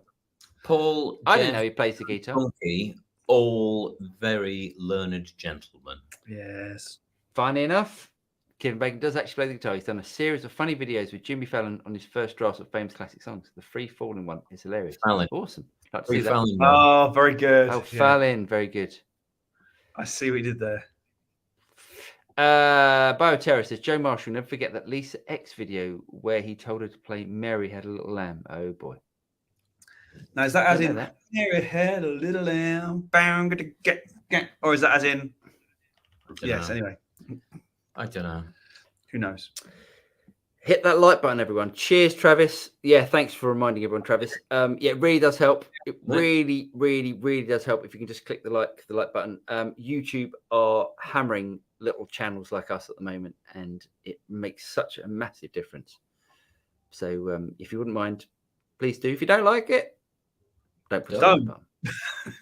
Paul, I didn't know he plays the guitar. Funky, all very learned gentlemen. Yes. Funny enough, Kevin Bacon does actually play the guitar. He's done a series of funny videos with Jimmy Fallon on his first drafts of famous classic songs. The free falling one is hilarious. Fallon. Awesome. Like to see that. Fallon, oh, very good. Oh, Fallon, very good. I see what you did there. Bioterror says Joe Marshall, never forget that Lisa X video where he told her to play Mary Had a Little Lamb. Oh boy. Now is that as in Mary Had a Little Lamb? Bound to get, or is that as in? Yes. Anyway, I don't know. Who knows? Hit that like button, everyone. Cheers, Travis. Yeah, thanks for reminding everyone, Travis. Yeah, it really does help. It really, really, really does help if you can just click the like button. YouTube are hammering little channels like us at the moment, and it makes such a massive difference. So if you wouldn't mind, please do. If you don't like it, don't push the like button.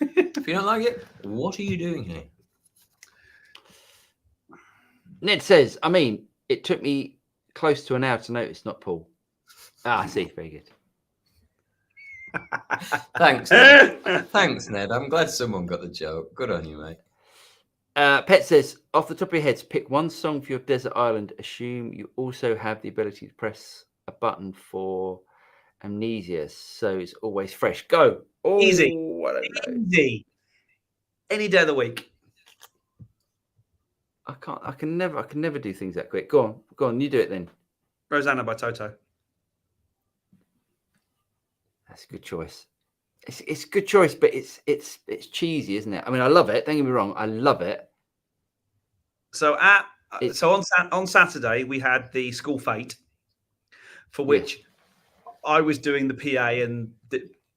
If you don't like it, what are you doing here? Ned says, I mean, it took me close to an hour to notice, not Paul. I see. Very good. Thanks, Ned. Thanks, Ned. I'm glad someone got the joke. Good on you, mate. Pet says, off the top of your heads, pick one song for your desert island. Assume you also have the ability to press a button for amnesia, so it's always fresh. Go. Oh, Easy. I don't know. Easy. Any day of the week. I can never do things that quick. Go on, you do it then. Rosanna by Toto. That's a good choice. It's a good choice, but it's cheesy, isn't it? I mean, I love it. Don't get me wrong, I love it. So on Saturday we had the school fete, for which I was doing the PA and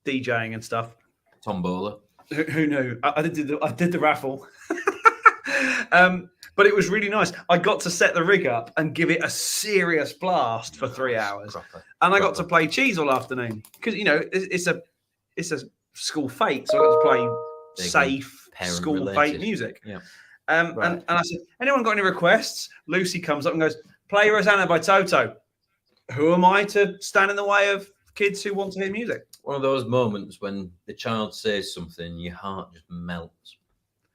DJing and stuff. Tombola. Who knew? I did the raffle. But it was really nice. I got to set the rig up and give it a serious blast for 3 hours, and I got to play cheese all afternoon because it's a school fete, so I got to play safe school fete music. Yeah. And I said, anyone got any requests? Lucy comes up and goes, play Rosanna by Toto. Who am I to stand in the way of kids who want to hear music? One of those moments when the child says something, your heart just melts.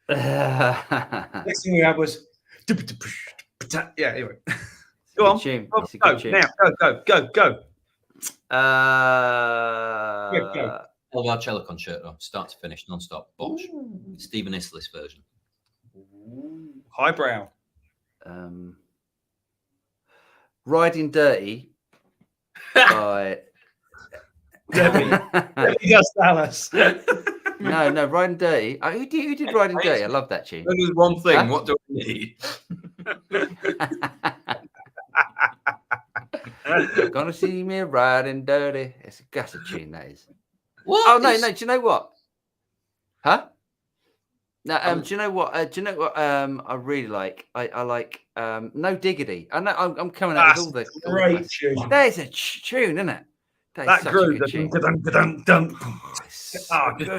Next thing we had was, anyway. Go on. Tune. Go now. Go. Go. Cello concerto, start to finish, non-stop. Bosch. Stephen Islis version. Highbrow. Riding Dirty by Debbie Dallas. No, Riding Dirty. Who did Riding Dirty? I love that tune. There's one thing. Huh? What do I need? Gonna see me riding dirty. That's a tune, that is. What? Oh no! Do you know what? Huh? No. Do you know what? I really like. I like. No Diggity. I know. I'm coming out with all the great tune. There's a tune, isn't it? That groove. Good.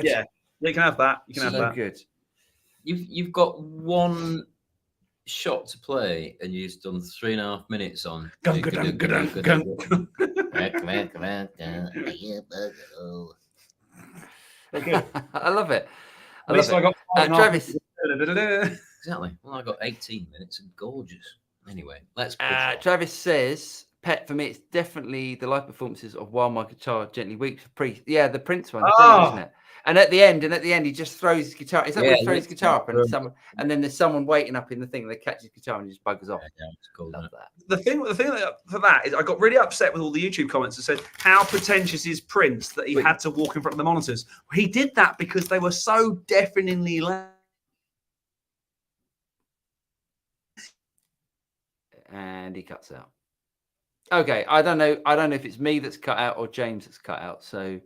Yeah. You can have that. You can have that. Good. You've got one shot to play, and you've done 3.5 minutes on. I love it. At least I got Travis. Exactly. Well, I got 18 minutes and gorgeous. Anyway, let's. Travis says, "Pet for me, it's definitely the live performances of While My Guitar Gently Weeps." Yeah, the Prince one, isn't it? And at the end, he just throws his guitar. Is that when he throws his guitar up and then there's someone waiting up in the thing, they catch his guitar and he just buggers off. Yeah, it's cool. Love that. The thing for that is I got really upset with all the YouTube comments that said, how pretentious is Prince that he had to walk in front of the monitors? He did that because they were so deafeningly loud. And he cuts out. Okay, I don't know if it's me that's cut out or James that's cut out. So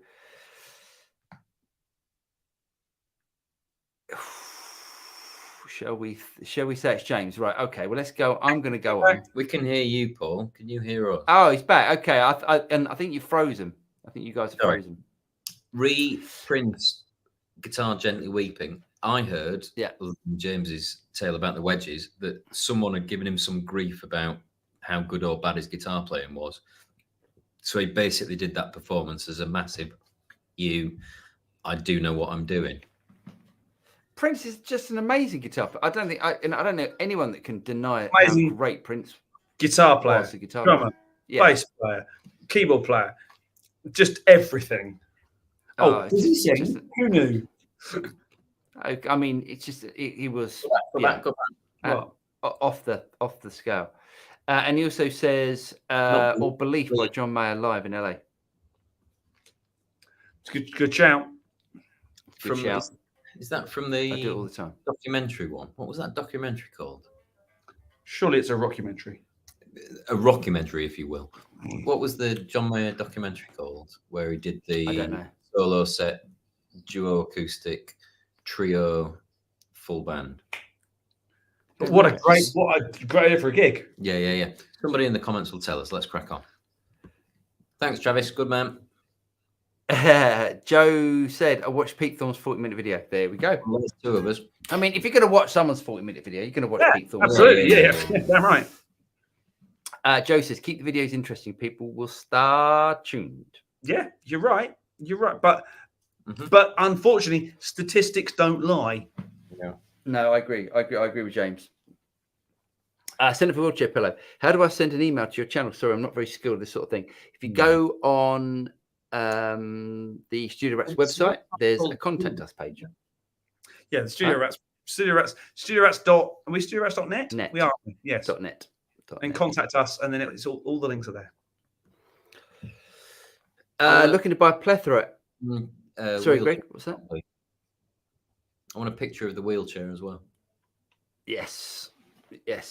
shall we say it's James? Right. Okay. Well, let's go. I'm going to go on. We can hear you, Paul. Can you hear us? Oh, he's back. Okay. I think you froze him. I think you guys are frozen. Prince guitar gently weeping. I heard, James's tale about the wedges, that someone had given him some grief about how good or bad his guitar playing was. So he basically did that performance as a massive I do know what I'm doing. Prince is just an amazing guitar player. I don't know anyone that can deny Amazing how great Prince guitar player, was. Drummer, bass player, keyboard player, just everything. Who knew? I mean, it's just he was off the scale. And he also says, "Or Belief" by John Mayer live in LA. It's good shout. Good shout. Is that from the I do it all the time. Documentary one? What was that documentary called? Surely it's a rockumentary. A rockumentary, if you will. What was the John Mayer documentary called? Where he did the solo set, duo acoustic, trio, full band. But what a great idea for a gig. Yeah. Somebody in the comments will tell us. Let's crack on. Thanks, Travis. Good man. Joe said, I watched Pete Thorne's 40-minute video. There we go. Well, there's two of us. I mean, if you're going to watch someone's 40-minute video, you're going to watch Pete Thorne's. Absolutely. Yeah, damn right. Joe says, keep the videos interesting. People will start tuned. Yeah, you're right. But unfortunately, statistics don't lie. No, I agree. I agree with James. Send it for Wheelchair Pillow. How do I send an email to your channel? Sorry, I'm not very skilled at this sort of thing. If you go on the Studio Rats website, there's a contact us page. Yeah, the Studio Rats. Are we studiorats.net? Net. We are. Yes. .net. And contact us, and then it's all the links are there. Looking to buy a plethora. Sorry, Greg, what's that? I want a picture of the wheelchair as well. Yes,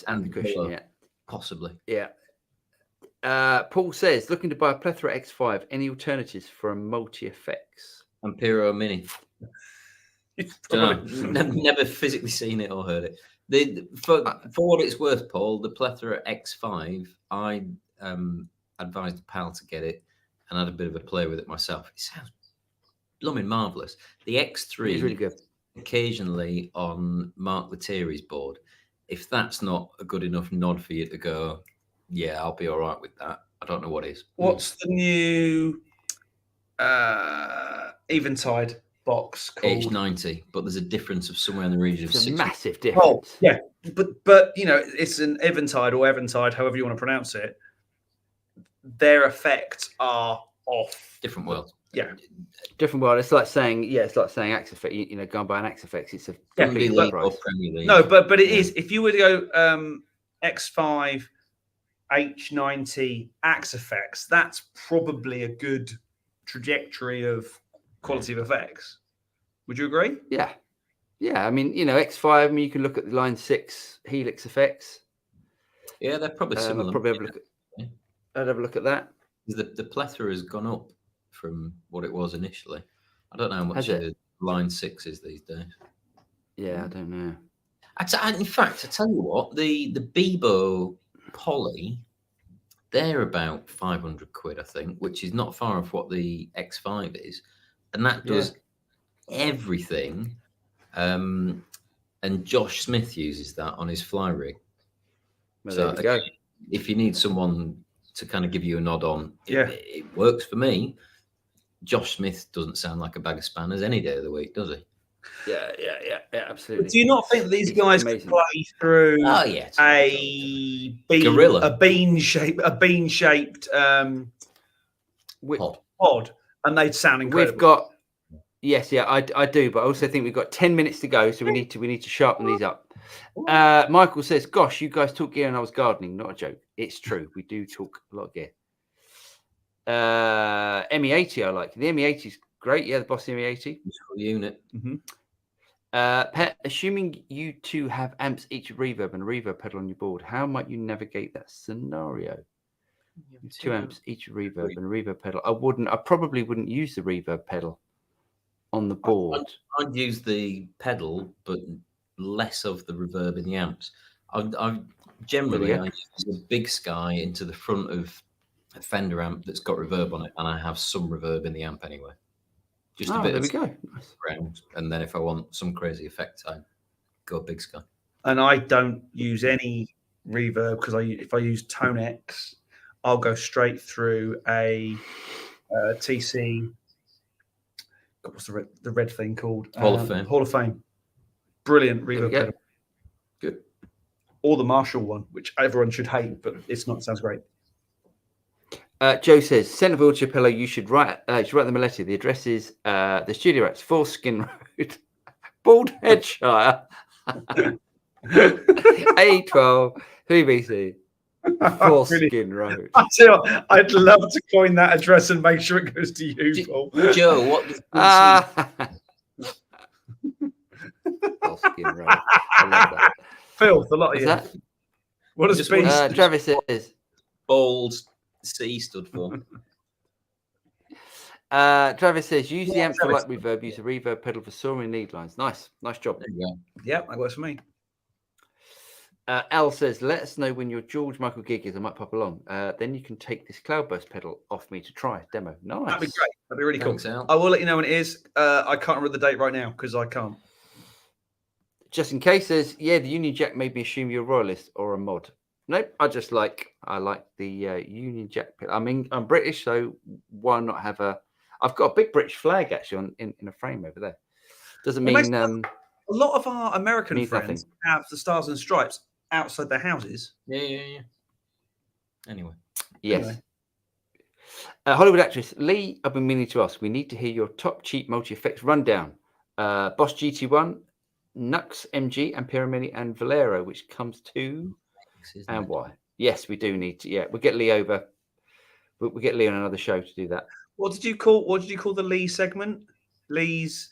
and the cushion, yeah. Possibly. Yeah. Paul says, looking to buy a plethora X5. Any alternatives for a multi-effects? Ampero Mini. Never physically seen it or heard it. For what it's worth, Paul, the plethora X5, I advised a pal to get it and had a bit of a play with it myself. It sounds blooming marvellous. The X3 is really good. Occasionally on Mark Lettieri's board. If that's not a good enough nod for you to go, yeah, I'll be all right with that. I don't know what is. What's the new Eventide box called? H90, but there's a difference of somewhere in the region of 60. Massive difference. Oh, yeah, but it's an Eventide or Eventide, however you want to pronounce it. Their effects are off. Different world. Yeah, different world. It's like saying Axefix. Go and buy an Axefix. It's a Premier League price. or Premier League. No, but it is. If you were to go X5, H90, Axefix, that's probably a good trajectory of quality of effects. Would you agree? Yeah. I mean, X5. I mean, you can look at the Line 6 Helix effects. Yeah, they're probably similar. I'd have a look at that. The plethora has gone up from what it was initially. I don't know how much the Line 6 is these days. Yeah, I don't know. In fact, I tell you what, the Bebo Poly, they're about 500 quid, I think, which is not far off what the X5 is. And that does everything. And Josh Smith uses that on his fly rig. Well, so there you go. If you need someone to kind of give you a nod on, Yeah, it works for me. Josh Smith doesn't sound like a bag of spanners any day of the week, does he? Yeah, absolutely. But do you not think that these guys could play through a bean-shaped pod, and they'd sound incredible? Yes, yeah, I do, but I also think we've got 10 minutes to go, so we need to sharpen these up. Michael says, "Gosh, you guys talk gear and I was gardening." Not a joke. It's true. We do talk a lot of gear. ME80, I like the ME80 is great. Yeah, the Boss ME80 unit. Pet, assuming you two have amps each reverb and a reverb pedal on your board, how might you navigate that scenario? 2 amps each reverb and a reverb pedal. I probably wouldn't use the reverb pedal on the board. I'd use the pedal, but less of the reverb in the amps. I generally use a big Sky into the front of a Fender amp that's got reverb on it, and I have some reverb in the amp anyway. Just a bit. There we go. Nice. Ground, and then if I want some crazy effect, I go big Sky. And I don't use any reverb because if I use Tone X, I'll go straight through a TC. What's the red thing called? Hall of Fame. Hall of Fame. Brilliant reverb pedal. Good. Or the Marshall one, which everyone should hate, but it's not. It sounds great. Joe says, Centerville Chapello, you should write them a letter. The address is the studio at 4 Skin Road, Bald Headshire, A12, 3BC, 4 Skin Road. I tell you, I'd love to coin that address and make sure it goes to you, Paul. Joe, what does 4 Skin Road. I love that. Filth, a lot of you. That? What does Travis says? Bold C stood for. Travis says, use the amp for light reverb, use a reverb pedal for soaring lead lines. Nice job. There you go. Yep, that works for me. Al says, let us know when your George Michael gig is. I might pop along. Then you can take this Cloudburst pedal off me to try demo. Nice. That'd be great. That'd be really cool. Thanks, Al. I will let you know when it is. I can't remember the date right now because I can't. Just in case says, yeah, the Union Jack made me assume you're a royalist or a mod. Nope, I like the Union Jack pedal. I mean, I'm British, so why not have I've got a big British flag actually in a frame over there. Doesn't mean a lot of our American friends nothing. have the Stars and Stripes outside their houses. Yeah. Anyway. Yes. Anyway. Hollywood actress Lee, I've been meaning to ask. We need to hear your top cheap multi-effects rundown. Boss GT1, Nux MG, and Pyramidi and Valero, which comes to and why? Yes, we do need to. Yeah, we'll get Lee over. We'll get Lee on another show to do that. What did you call the Lee segment? Lee's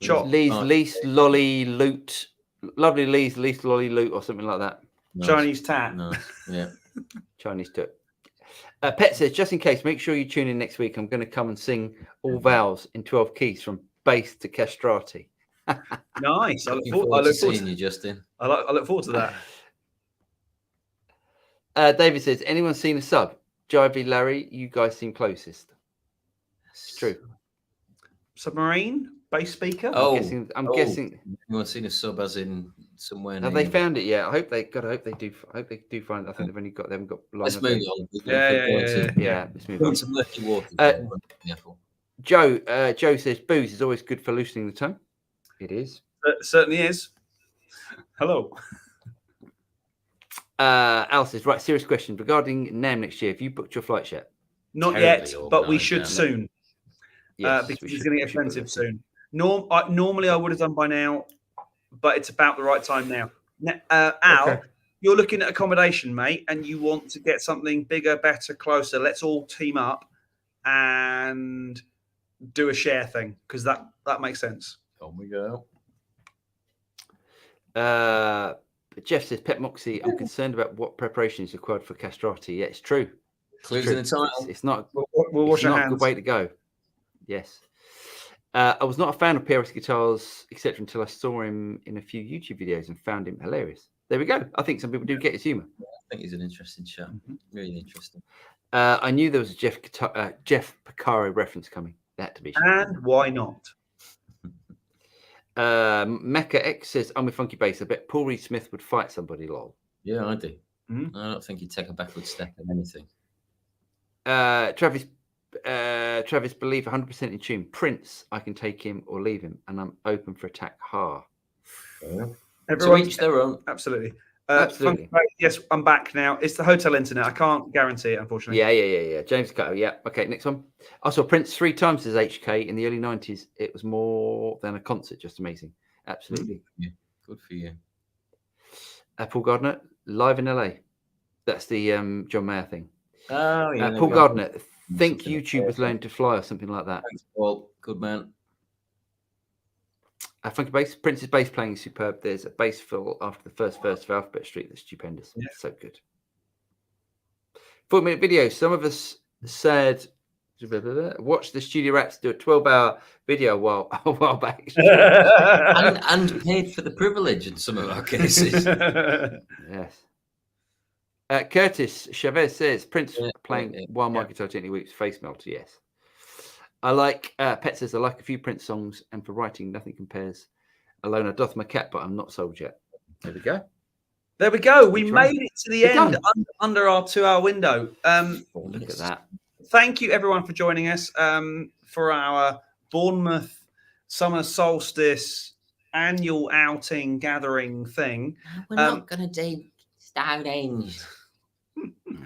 chop. Lee's least lolly loot. Lovely Lee's least lolly loot or something like that. Nice. Chinese tat. Nice. Yeah. Chinese tat. Pet says, just in case, make sure you tune in next week. I'm going to come and sing all vowels in 12 keys from bass to castrati. Nice. I look Looking forward to to seeing you, Justin. I look forward to that. David says, anyone seen a sub? Jivey, Larry, you guys seem closest. It's true. Submarine bass speaker. I'm guessing. Anyone seen a sub as in somewhere? Have they found it yet? I hope they do. I hope they do find it. I think they haven't got long. Let's move on. Yeah. Let's move on. Some murky water. Joe says booze is always good for loosening the tongue. It is. It certainly is. Hello. Al says, right, serious question regarding NAMM next year. Have you booked your flights yet? Not yet, but we should soon. Yes, because it's going to get expensive soon. Normally I would have done by now, but it's about the right time now. Al, you're looking at accommodation, mate, and you want to get something bigger, better, closer. Let's all team up and do a share thing because that makes sense. On we go. Jeff says, Pet Moxie, I'm concerned about what preparation is required for castrati. Yeah, it's true. Clues in the title. It's not. We'll wash our hands. A good way to go. Yes. I was not a fan of PRS guitars, etc., until I saw him in a few YouTube videos and found him hilarious. There we go. I think some people do get his humor. I think he's an interesting show. Really interesting. I knew there was a Jeff Porcaro reference coming. That had to be. And why not? Mecca X says, I'm with Funky Bass. I bet Paul Reed Smith would fight somebody, lol. Yeah, I do. I don't think he'd take a backward step in anything. Travis, believe 100% in tune. Prince, I can take him or leave him, and I'm open for attack. Ha. To each their own. Absolutely. Absolutely. Yes, I'm back now. It's the hotel internet. I can't guarantee it, unfortunately. Yeah. James Cutto. Yeah. Okay, next one. I saw Prince 3 times as HK in the early 90s. It was more than a concert, just amazing. Absolutely. Yeah, good for you. Paul Gardner, live in LA. That's the John Mayer thing. Oh, yeah. Paul Gardner, think Something YouTube was learning to fly or something like that. Thanks, Paul. Good man. Funky bass. Prince's bass playing is superb. There's a bass fill after the first verse of Alphabet Street that's stupendous. Yeah. So good. 4-minute video. Some of us said, watch the Studio Rats do a 12-hour video a while back. and paid for the privilege in some of our cases. Yes. Curtis Chavez says Prince playing While My Guitar Gently Weeps, Face Melter. Yes. I like Pet says I like a few Prince songs, and for writing nothing compares. Alone I doth my cap, but I'm not sold yet. There we go. There we go. We made it to the We're end under our 2-hour window. Look at that. Thank you everyone for joining us for our Bournemouth Summer Solstice annual outing gathering thing. We're not going to do Stonehenge.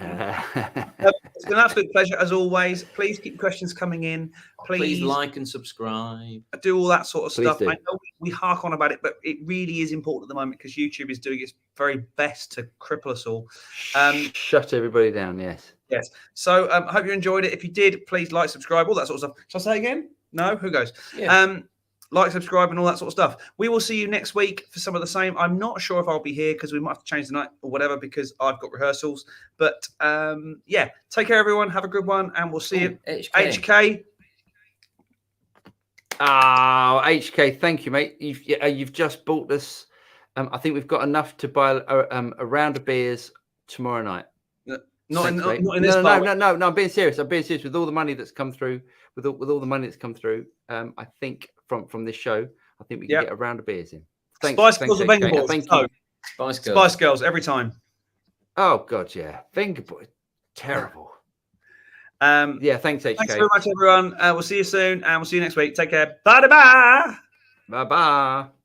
It's been an absolute pleasure as always. Please keep questions coming in. Please like and subscribe. Do all that sort of Please stuff. do. I know we hark on about it, but it really is important at the moment because YouTube is doing its very best to cripple us all. Shut everybody down. Yes. Yes. So I hope you enjoyed it. If you did, please like, subscribe, all that sort of stuff. Shall I say again? No? Who goes? Yeah. Like, subscribe, and all that sort of stuff. We will see you next week for some of the same. I'm not sure if I'll be here because we might have to change the night or whatever because I've got rehearsals. But yeah, take care, everyone. Have a good one, and we'll see you. HK. Oh, HK, thank you, mate. You've just bought us. I think we've got enough to buy a round of beers tomorrow night. Not in this. No. I'm being serious. I'm being serious with all the money that's come through. With all the money that's come through, I think from this show, I think we can get a round of beers in. Spice Girls or Venga Boys? Thank you. Spice Girls every time. Oh God, yeah. Venga Boys, terrible. Yeah. Thanks, HK. Thanks very much, everyone. We'll see you soon, and we'll see you next week. Take care. Bye bye. Bye bye.